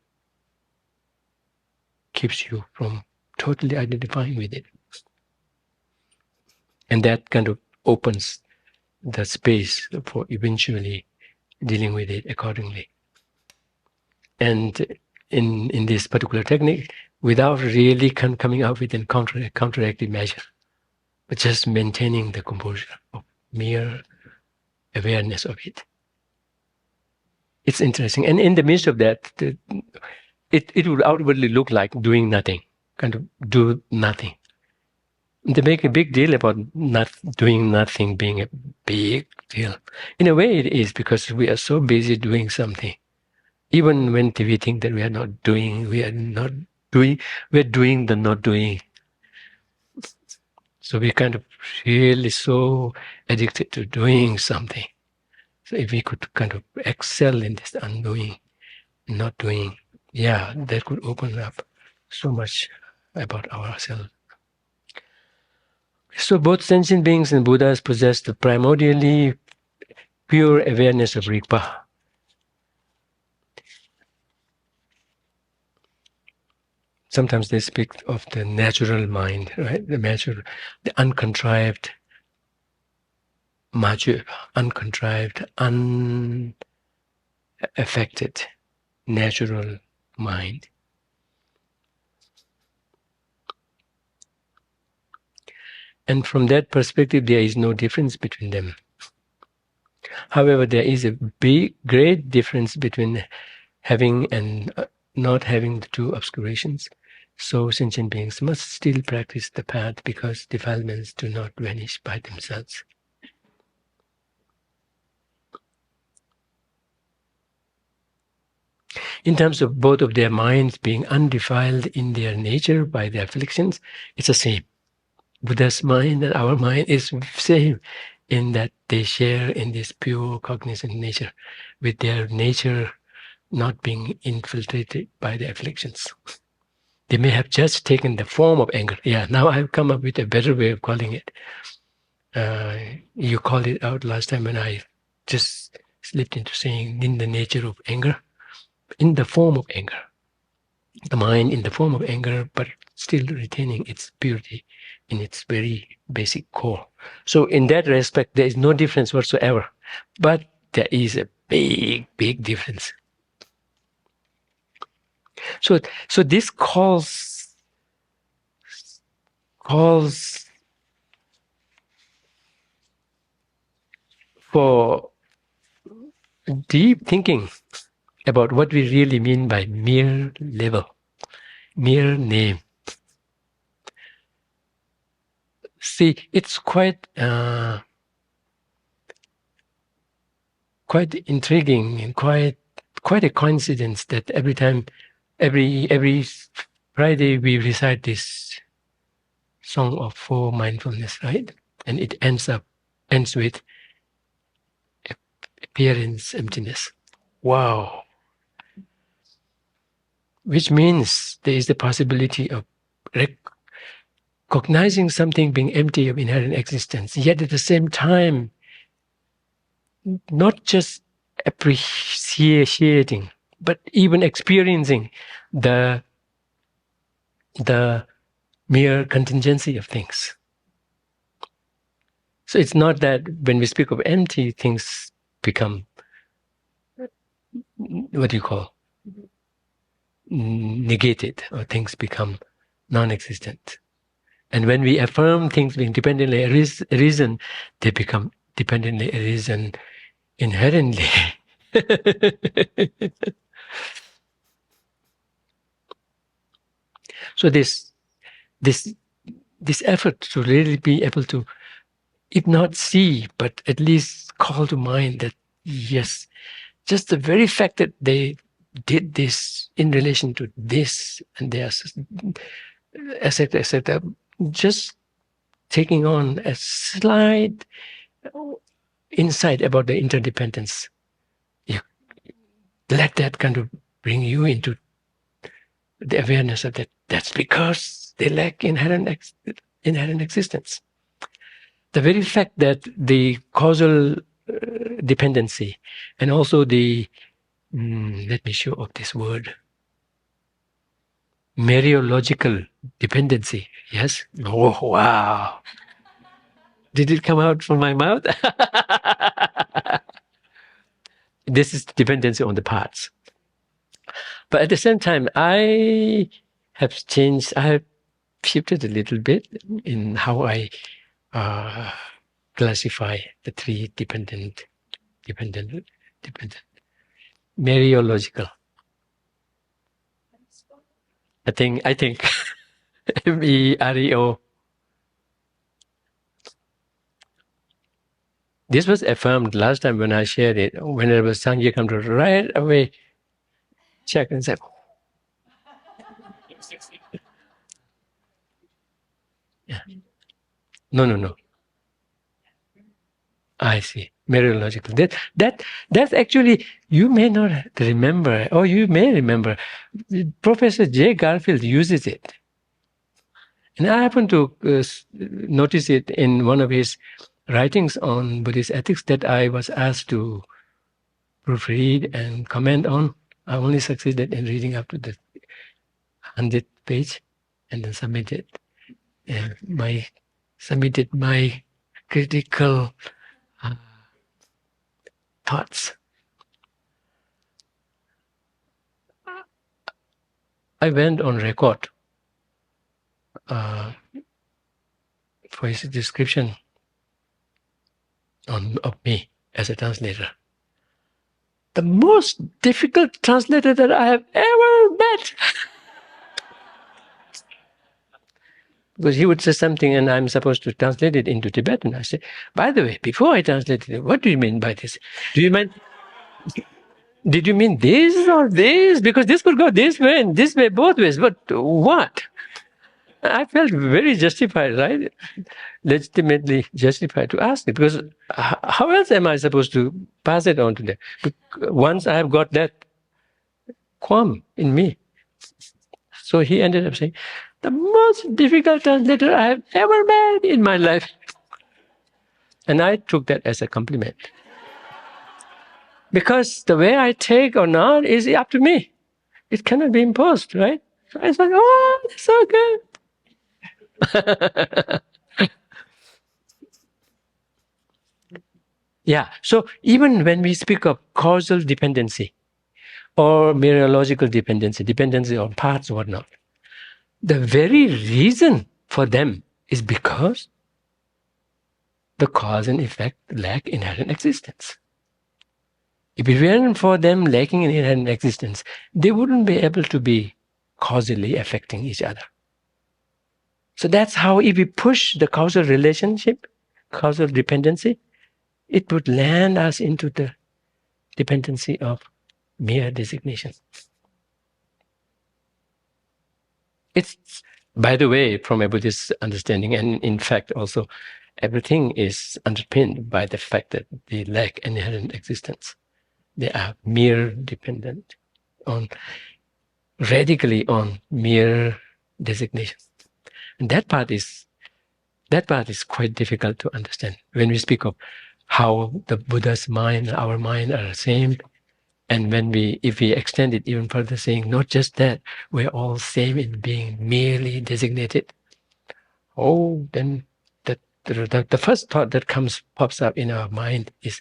keeps you from totally identifying with it. And that kind of opens the space for eventually dealing with it accordingly. And in this particular technique, without really coming out with a counteractive measure, but just maintaining the composure of mere awareness of it. It's interesting. And in the midst of that, it would outwardly look like doing nothing, kind of do nothing. They make a big deal about not doing nothing being a big deal. In a way it is, because we are so busy doing something. Even when we think that we are not doing, we're doing the not doing. So we're kind of really so addicted to doing something. So if we could kind of excel in this undoing, not doing, yeah, that could open up so much about ourselves. So both sentient beings and Buddhas possess the primordially pure awareness of Rigpa. Sometimes they speak of the natural mind, right? The uncontrived Maju, uncontrived, unaffected, natural mind. And from that perspective, there is no difference between them. However, there is a great difference between having and not having the two obscurations. So sentient beings must still practice the path, because defilements do not vanish by themselves. In terms of both of their minds being undefiled in their nature by their afflictions, it's the same. Buddha's mind and our mind is same in that they share in this pure cognizant nature, with their nature not being infiltrated by the afflictions. They may have just taken the form of anger. Yeah, now I've come up with a better way of calling it. You called it out last time, and I just slipped into saying in the nature of anger, in the form of anger. The mind in the form of anger, but still retaining its purity in its very basic core. So in that respect, there is no difference whatsoever. But there is a big, big difference. So this calls for deep thinking about what we really mean by mere level, mere name. See, it's quite intriguing and quite a coincidence that every Friday we recite this song of four mindfulness, right? And it ends with appearance-emptiness. Wow. which means there is the possibility of recognizing something being empty of inherent existence, yet at the same time, not just appreciating, but even experiencing the mere contingency of things. So it's not that when we speak of empty, things become, what do you call, negated, or things become non-existent. And when we affirm things being dependently arisen, they become dependently arisen inherently. So this effort to really be able to, if not see, but at least call to mind that, yes, just the very fact that they did this in relation to this, and they are, etc., just taking on a slight insight about the interdependence. You let that kind of bring you into the awareness of that. That's because they lack inherent existence. The very fact that the causal dependency, and also the, let me show up this word, mereological dependency. Yes? Oh, wow. Did it come out from my mouth? This is dependency on the parts. But at the same time, I have shifted a little bit in how I classify the three dependent, mereological. I think MEREO. This was affirmed last time when I shared it. When it was Sangye come to right away check and say, yeah. No. I see. Mereological. That's actually, you may not remember, or you may remember, Professor J. Garfield uses it. And I happen to notice it in one of his writings on Buddhist ethics that I was asked to proofread and comment on. I only succeeded in reading up to the 100th page and then submitted. Submitted my critical thoughts. I went on record for his description of me as a translator. The most difficult translator that I have ever met. Because he would say something and I'm supposed to translate it into Tibetan. I say, by the way, before I translate it, what do you mean by this? Did you mean this or this? Because this could go this way and this way, both ways. But what? I felt very justified, right? Legitimately justified to ask it. Because how else am I supposed to pass it on to them? Once I have got that qualm in me. So he ended up saying, the most difficult translator I have ever met in my life. And I took that as a compliment. Because the way I take or not is up to me. It cannot be imposed, right? So I said, oh, that's so good. Yeah, so even when we speak of causal dependency or mereological dependency on parts or whatnot, the very reason for them is because the cause and effect lack inherent existence. If it weren't for them lacking in inherent existence, they wouldn't be able to be causally affecting each other. So that's how if we push the causal relationship, causal dependency, it would land us into the dependency of mere designation. It's, by the way, from a Buddhist understanding, and in fact also, everything is underpinned by the fact that they lack inherent existence. They are mere dependent on radically on mere designation. And that part is quite difficult to understand when we speak of how the Buddha's mind, our mind are the same. And if we extend it even further, saying not just that, we're all same in being merely designated. Oh, then the first thought that pops up in our mind is,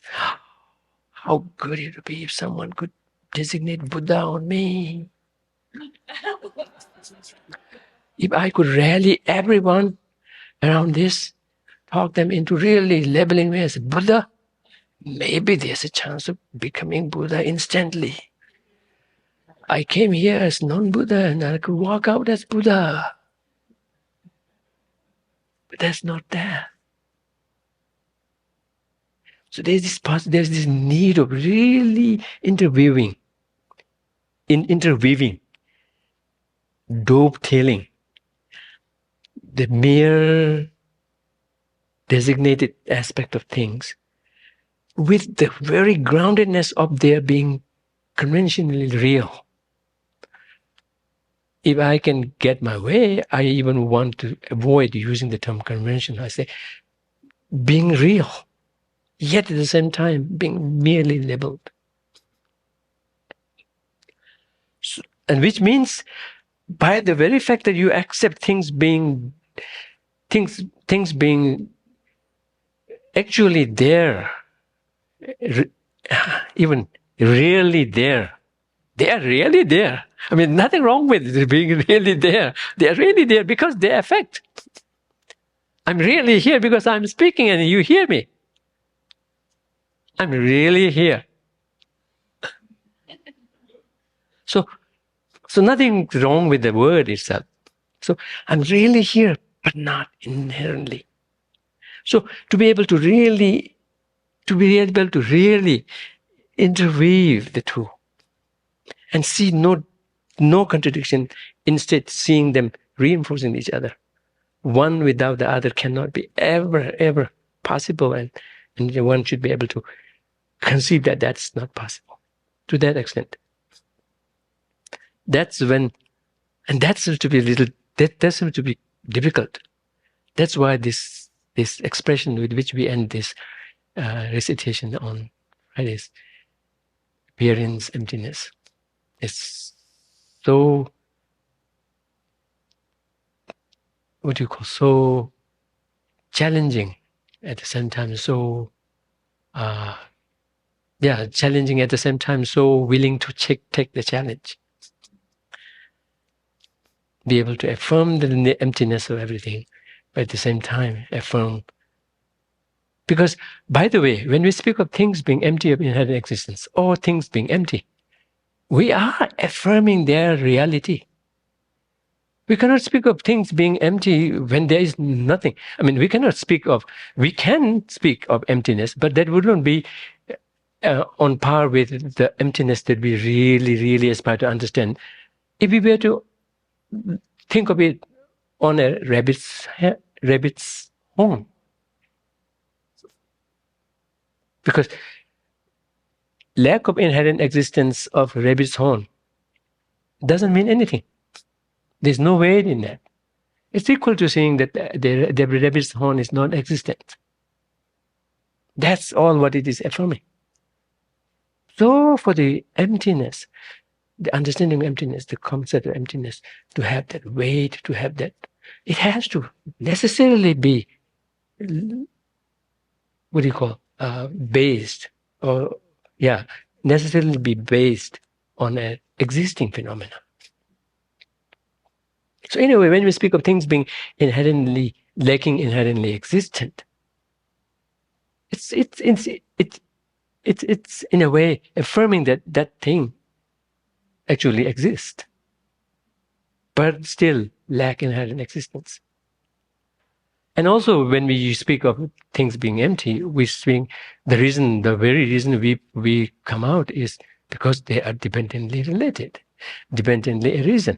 how good it would be if someone could designate Buddha on me. If I could rally everyone around this, talk them into really labeling me as a Buddha, maybe there's a chance of becoming Buddha instantly. I came here as non-Buddha and I could walk out as Buddha. But that's not there. So there's this need of really interweaving, dovetailing the mere designated aspect of things with the very groundedness of their being conventionally real. If I can get my way, I even want to avoid using the term conventional. I say being real, yet at the same time being merely labeled. So, and which means by the very fact that you accept things being actually there, even really there. They are really there. I mean, nothing wrong with it being really there. They are really there because they affect. I'm really here because I'm speaking and you hear me. I'm really here. So nothing wrong with the word itself. So I'm really here, but not inherently. So to be able to really interweave the two and see no contradiction, instead seeing them reinforcing each other. One without the other cannot be ever possible, and one should be able to conceive that that's not possible to that extent. That's when, and that seems to be that seems to be difficult. That's why this expression with which we end this recitation on Fridays, appearance-emptiness, is so, what do you call, so challenging at the same time, so challenging at the same time, so willing to take the challenge. Be able to affirm the emptiness of everything, but at the same time affirm. Because, by the way, when we speak of things being empty of inherent existence or things being empty, we are affirming their reality. We cannot speak of things being empty when there is nothing. I mean, we can speak of emptiness, but that wouldn't be on par with the emptiness that we really aspire to understand. If we were to think of it on a rabbit's horn, because lack of inherent existence of rabbit's horn doesn't mean anything. There's no weight in that. It's equal to saying that the rabbit's horn is non-existent. That's all what it is affirming. So for the emptiness, the understanding of emptiness, the concept of emptiness, to have that weight, to have that, it has to necessarily be, what do you call, necessarily be based on an existing phenomena. So anyway, when we speak of things being inherently lacking, inherently existent, it's in a way affirming that thing actually exists, but still lack inherent existence. And also, when we speak of things being empty, we speak the very reason we come out is because they are dependently related, dependently arisen.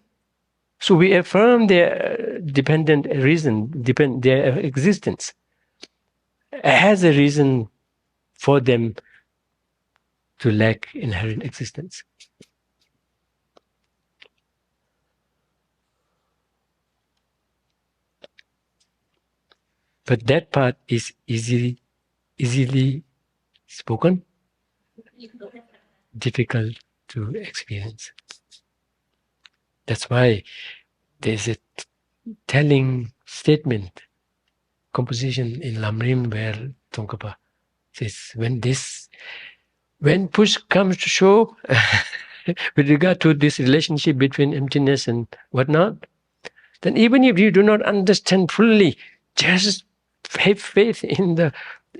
So we affirm their dependent reason, their existence as a reason for them to lack inherent existence. But that part is easily spoken, difficult to experience. That's why there's a telling statement, composition in Lamrim where Tsongkhapa says, when push comes to shove, with regard to this relationship between emptiness and whatnot, then even if you do not understand fully, just have faith in the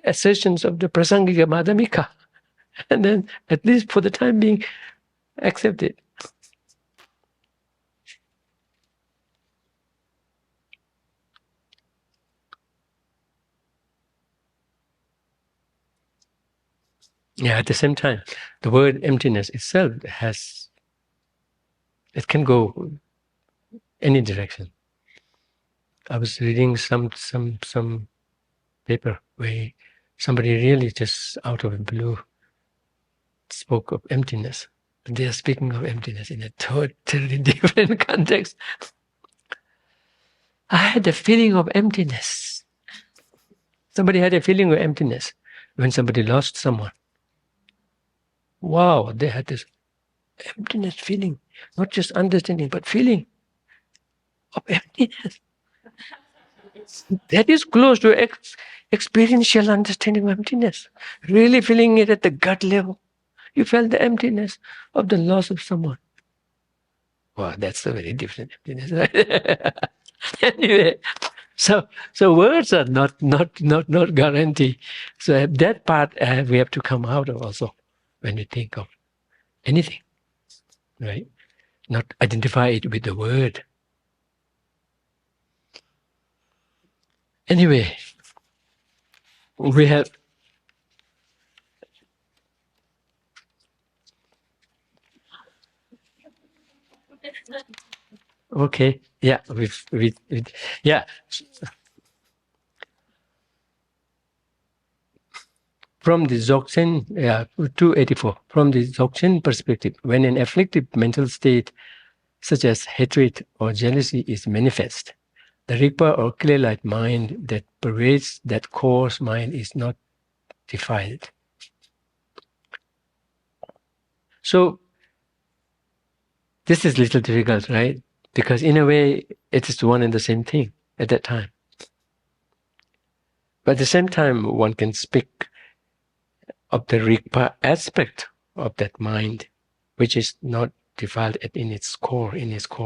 assertions of the Prasangika Madhyamika, and then at least for the time being, accept it. Yeah, at the same time, the word emptiness itself it can go any direction. I was reading some paper where somebody really just out of the blue spoke of emptiness. They are speaking of emptiness in a totally different context. I had a feeling of emptiness. Somebody had a feeling of emptiness when somebody lost someone. Wow, they had this emptiness feeling, not just understanding, but feeling of emptiness. That is close to experiential understanding of emptiness. Really feeling it at the gut level. You felt the emptiness of the loss of someone. Wow, that's a very different emptiness, right? Anyway, so words are not guarantee. So that part we have to come out of also when we think of anything, right? Not identify it with the word. Anyway, we have okay, yeah, yeah. From the Dzogchen, 284, from the Dzogchen perspective, when an afflictive mental state such as hatred or jealousy is manifest, the Rigpa or clear light mind that pervades that coarse mind is not defiled. So this is a little difficult, right? Because in a way, it is one and the same thing at that time. But at the same time, one can speak of the Rigpa aspect of that mind, which is not defiled in its core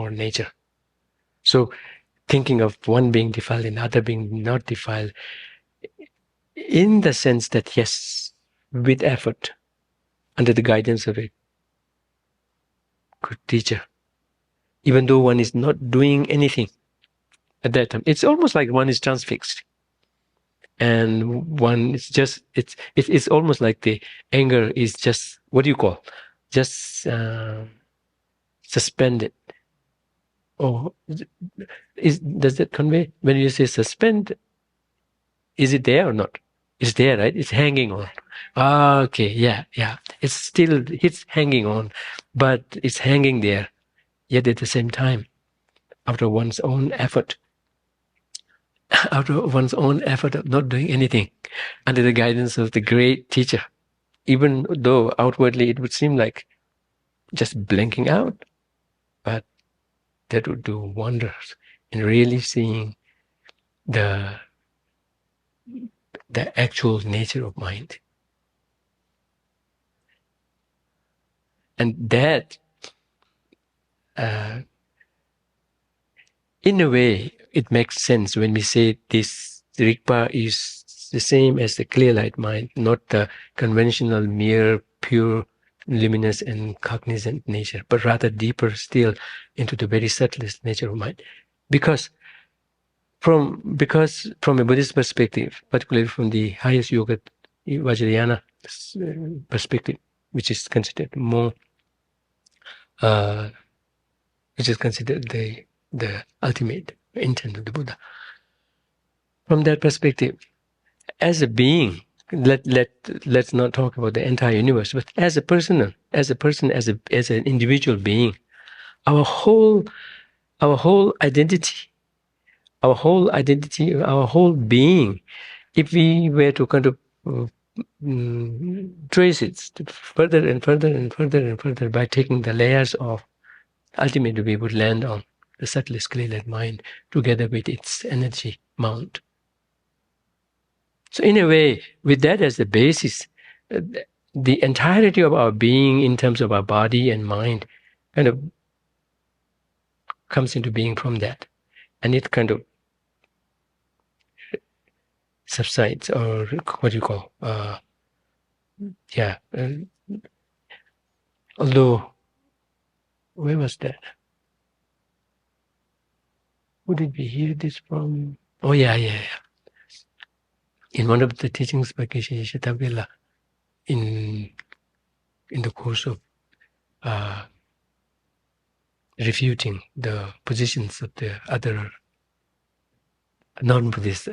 nature. So thinking of one being defiled and other being not defiled, in the sense that yes, with effort, under the guidance of a good teacher, even though one is not doing anything at that time, it's almost like one is transfixed. And one is just, it's almost like the anger is just, what do you call? Just suspended. Or does that convey? When you say suspend, is it there or not? It's there, right? It's hanging on. Okay, yeah. It's hanging on, but it's hanging there. Yet at the same time, after one's own effort, of not doing anything, under the guidance of the great teacher, even though outwardly it would seem like just blinking out, but that would do wonders in really seeing the actual nature of mind. And that, in a way, it makes sense when we say this Rigpa is the same as the clear light mind, not the conventional, mere, pure, luminous and cognizant nature, but rather deeper still into the very subtlest nature of mind. Because from a Buddhist perspective, particularly from the highest yoga Vajrayana perspective, which is considered more, which is considered the ultimate intent of the Buddha. From that perspective, as a being, let's not talk about the entire universe, but as an individual being, our whole identity, our whole identity, our whole being, if we were to kind of trace it further and further and further and further by taking the layers off, ultimately we would land on the subtlest clear-led mind together with its energy mount. So in a way, with that as the basis, the entirety of our being in terms of our body and mind kind of comes into being from that. And it kind of subsides, or what do you call, although, where was that? Who did we hear this from? Oh, yeah. In one of the teachings by Geshe Dadul, in the course of refuting the positions of the other non-Buddhist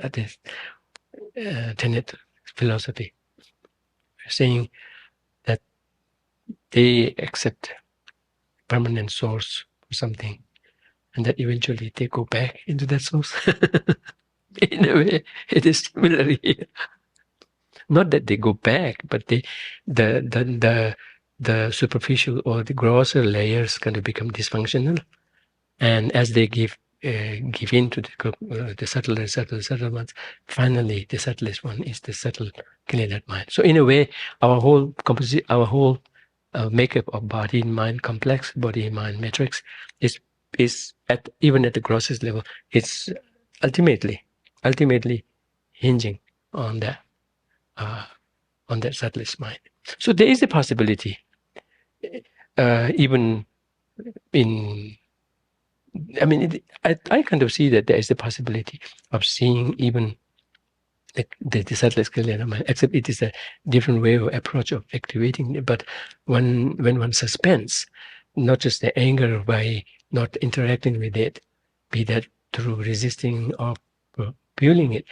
tenet philosophy, saying that they accept permanent source for something, and that eventually they go back into that source. In a way, it is similar here. Not that they go back, but the superficial or the grosser layers kind of become dysfunctional, and as they give in to the subtle ones, finally the subtlest one is the subtle clear-led mind. So in a way, our whole makeup of body and mind, complex body and mind matrix, is even at the grossest level, it's ultimately hinging on that subtlest mind. So there is a possibility, even in, I mean, I kind of see that there is a possibility of seeing even the subtlest clear-led mind, except it is a different way of approach of activating it. But when one suspends, not just the anger by not interacting with it, be that through resisting or fueling it,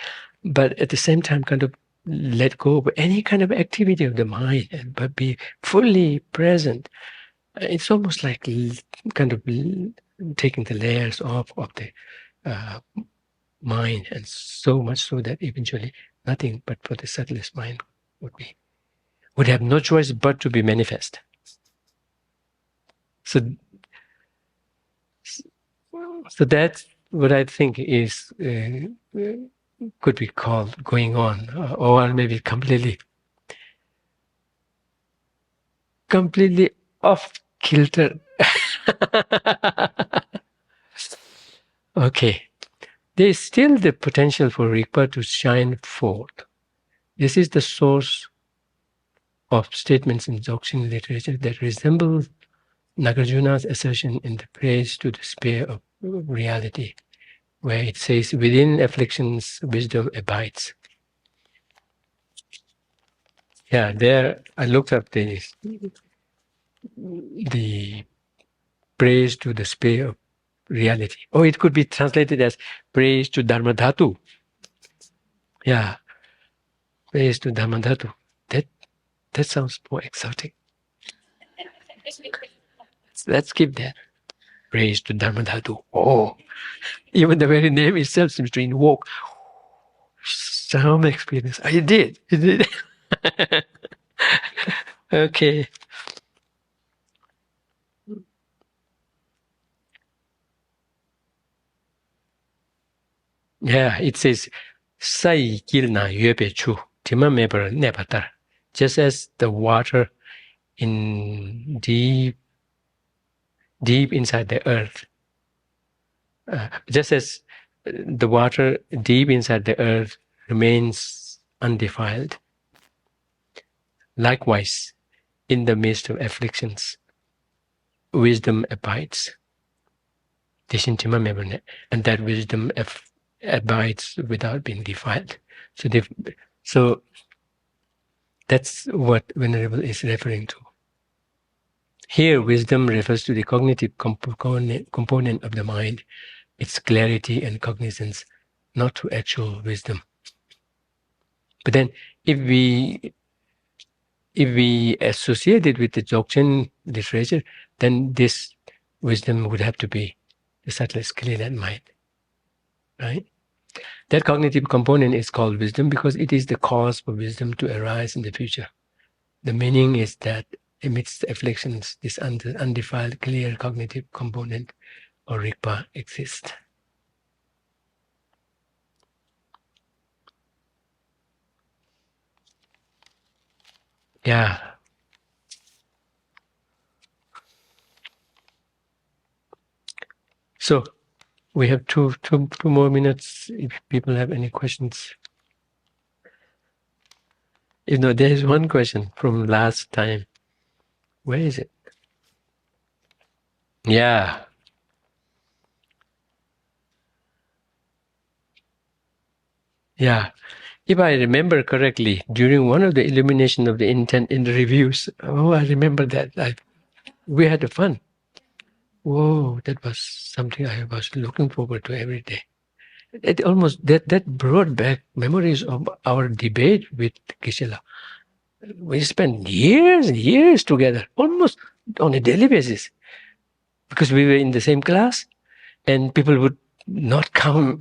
but at the same time kind of let go of any kind of activity of the mind, but be fully present. It's almost like kind of taking the layers off of the mind, and so much so that eventually nothing but for the subtlest mind would have no choice but to be manifest. So that's what I think is could be called going on, or maybe completely off kilter. Okay, there is still the potential for Rigpa to shine forth. This is the source of statements in Dzogchen literature that resemble Nagarjuna's assertion in the praise to the sphere of reality, where it says, "Within afflictions, wisdom abides." Yeah, there I looked up the praise to the sphere of reality. Oh, it could be translated as praise to Dharma Dhatu. Yeah, praise to Dharma Dhatu. That sounds more exotic. Let's keep that. Praise to Dharma Dhatu. Oh, even the very name itself seems to invoke some experience. I did. Okay. Yeah, it says, "Sai kilna yuebe chu tima meber nepatar." Just as the water in deep inside the earth, just as the water deep inside the earth remains undefiled, likewise, in the midst of afflictions, wisdom abides. And that wisdom abides without being defiled. So that's what Venerable is referring to. Here, wisdom refers to the cognitive component of the mind, its clarity and cognizance, not to actual wisdom. But then, if we associate it with the Dzogchen literature, then this wisdom would have to be the subtlest clear-led mind. right? That cognitive component is called wisdom because it is the cause for wisdom to arise in the future. The meaning is that amidst the afflictions, this undefiled, clear cognitive component or rigpa exists. Yeah. So we have two more minutes if people have any questions. There is one question from last time. Where is it? Yeah. Yeah. If I remember correctly, during one of the illumination of the intent in the reviews, I remember that. We had a fun. Whoa, that was something I was looking forward to every day. It almost that brought back memories of our debate with Geshe. We spent years and years together, almost on a daily basis, because we were in the same class, and people would not come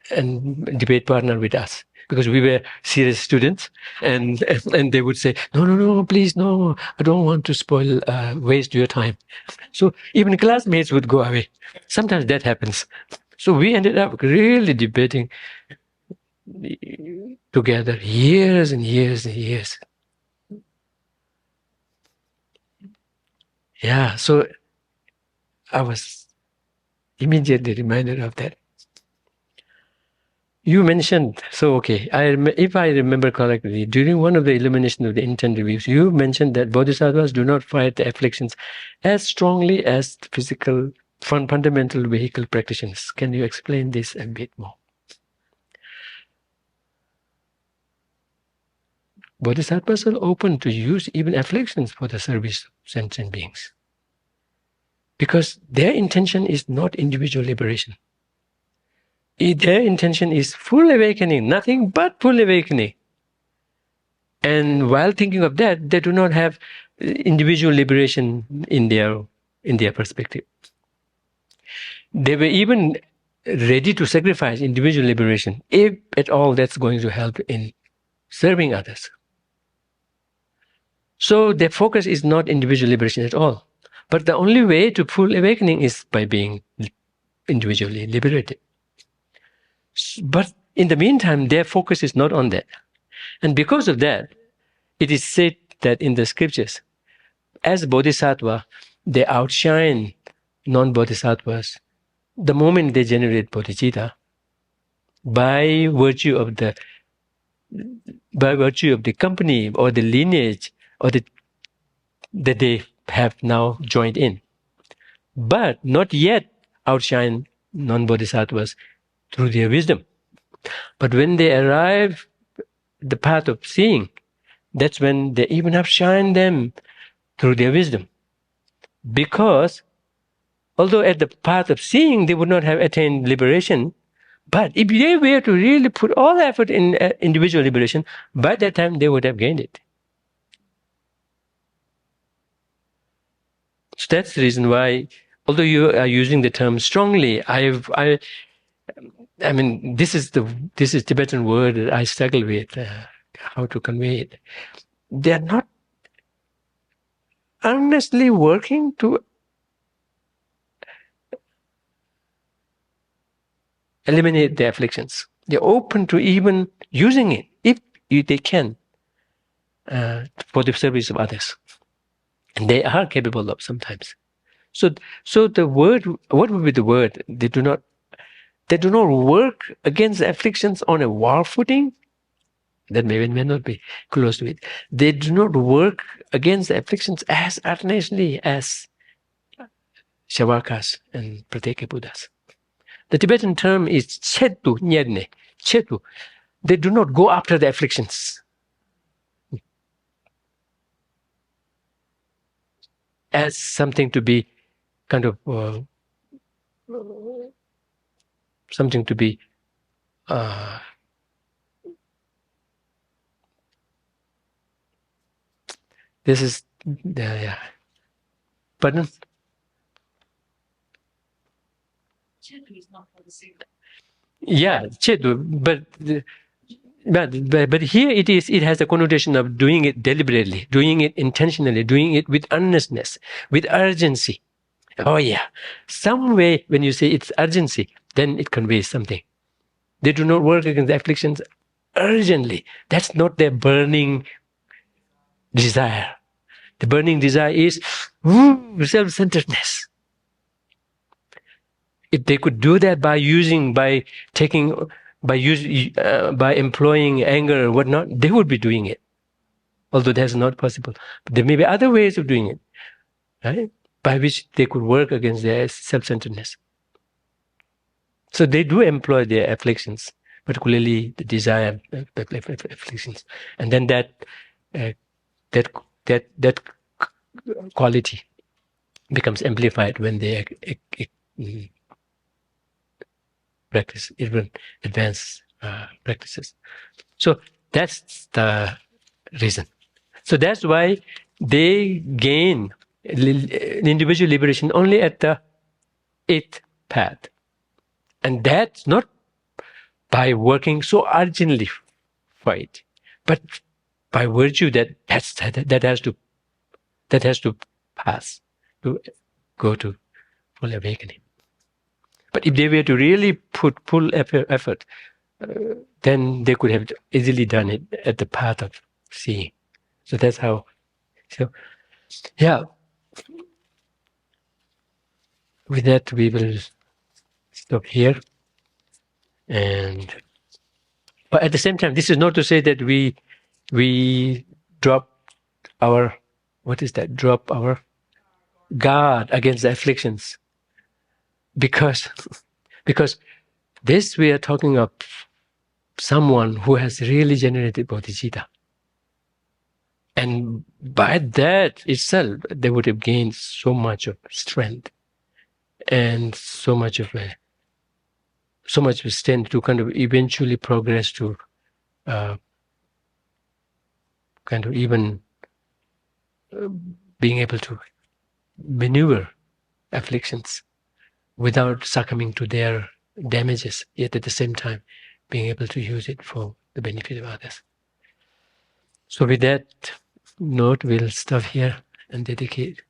and debate partner with us because we were serious students, and they would say, no, please, no, I don't want to spoil, waste your time. So even classmates would go away. Sometimes that happens. So we ended up really debating together years and years and years. Yeah, so I was immediately reminded of that. You mentioned, so okay, if I remember correctly, during one of the illumination of the intent reviews, you mentioned that bodhisattvas do not fight the afflictions as strongly as physical, fundamental vehicle practitioners. Can you explain this a bit more? Bodhisattvas are open to use even afflictions for the service of sentient beings because their intention is not individual liberation. Their intention is full awakening, nothing but full awakening. And while thinking of that, they do not have individual liberation in their perspective. They were even ready to sacrifice individual liberation if at all that's going to help in serving others. So their focus is not individual liberation at all. But the only way to full awakening is by being individually liberated. But in the meantime, their focus is not on that. And because of that, it is said that in the scriptures, as bodhisattva, they outshine non-bodhisattvas the moment they generate bodhicitta by virtue of the company or the lineage or that they have now joined in, but not yet outshine non-bodhisattvas through their wisdom. But when they arrive the path of seeing, that's when they even outshine them through their wisdom. Because although at the path of seeing they would not have attained liberation, but if they were to really put all effort in individual liberation, by that time they would have gained it. So that's the reason why, although you are using the term strongly, I mean, this is Tibetan word that I struggle with, how to convey it. They are not earnestly working to eliminate the afflictions. They're open to even using it if they can for the service of others. And they are capable of sometimes. So the word, what would be the word? They do not work against afflictions on a war footing. That may not be close to it. They do not work against afflictions as earnestly as Shavakas and Pratyeka Buddhas. The Tibetan term is chetu nyerne, chetu. They do not go after the afflictions as something to be kind of something to be this is yeah. Pardon? Yeah, but here it has a connotation of doing it deliberately, doing it intentionally, doing it with earnestness, with urgency. Oh yeah, some way when you say it's urgency, then it conveys something. They do not work against the afflictions urgently. That's not their burning desire. The burning desire is self-centeredness. If they could do that by employing anger or whatnot, they would be doing it. Although that's not possible. But there may be other ways of doing it, right? By which they could work against their self-centeredness. So they do employ their afflictions, particularly the desire afflictions, and then that quality becomes amplified when they practice even advanced practices. So that's the reason. So that's why they gain individual liberation only at the eighth path, and that's not by working so urgently for it, but by virtue that has to pass to go to full awakening. But if they were to really put full effort, then they could have easily done it at the path of seeing. So that's how. So, yeah. With that, we will stop here. But at the same time, this is not to say that we drop our drop our guard against the afflictions, because this we are talking of someone who has really generated bodhicitta, and by that itself they would have gained so much of strength and so much of strength to kind of eventually progress to kind of even being able to maneuver afflictions without succumbing to their damages, yet at the same time being able to use it for the benefit of others. So with that note, we'll stop here and dedicate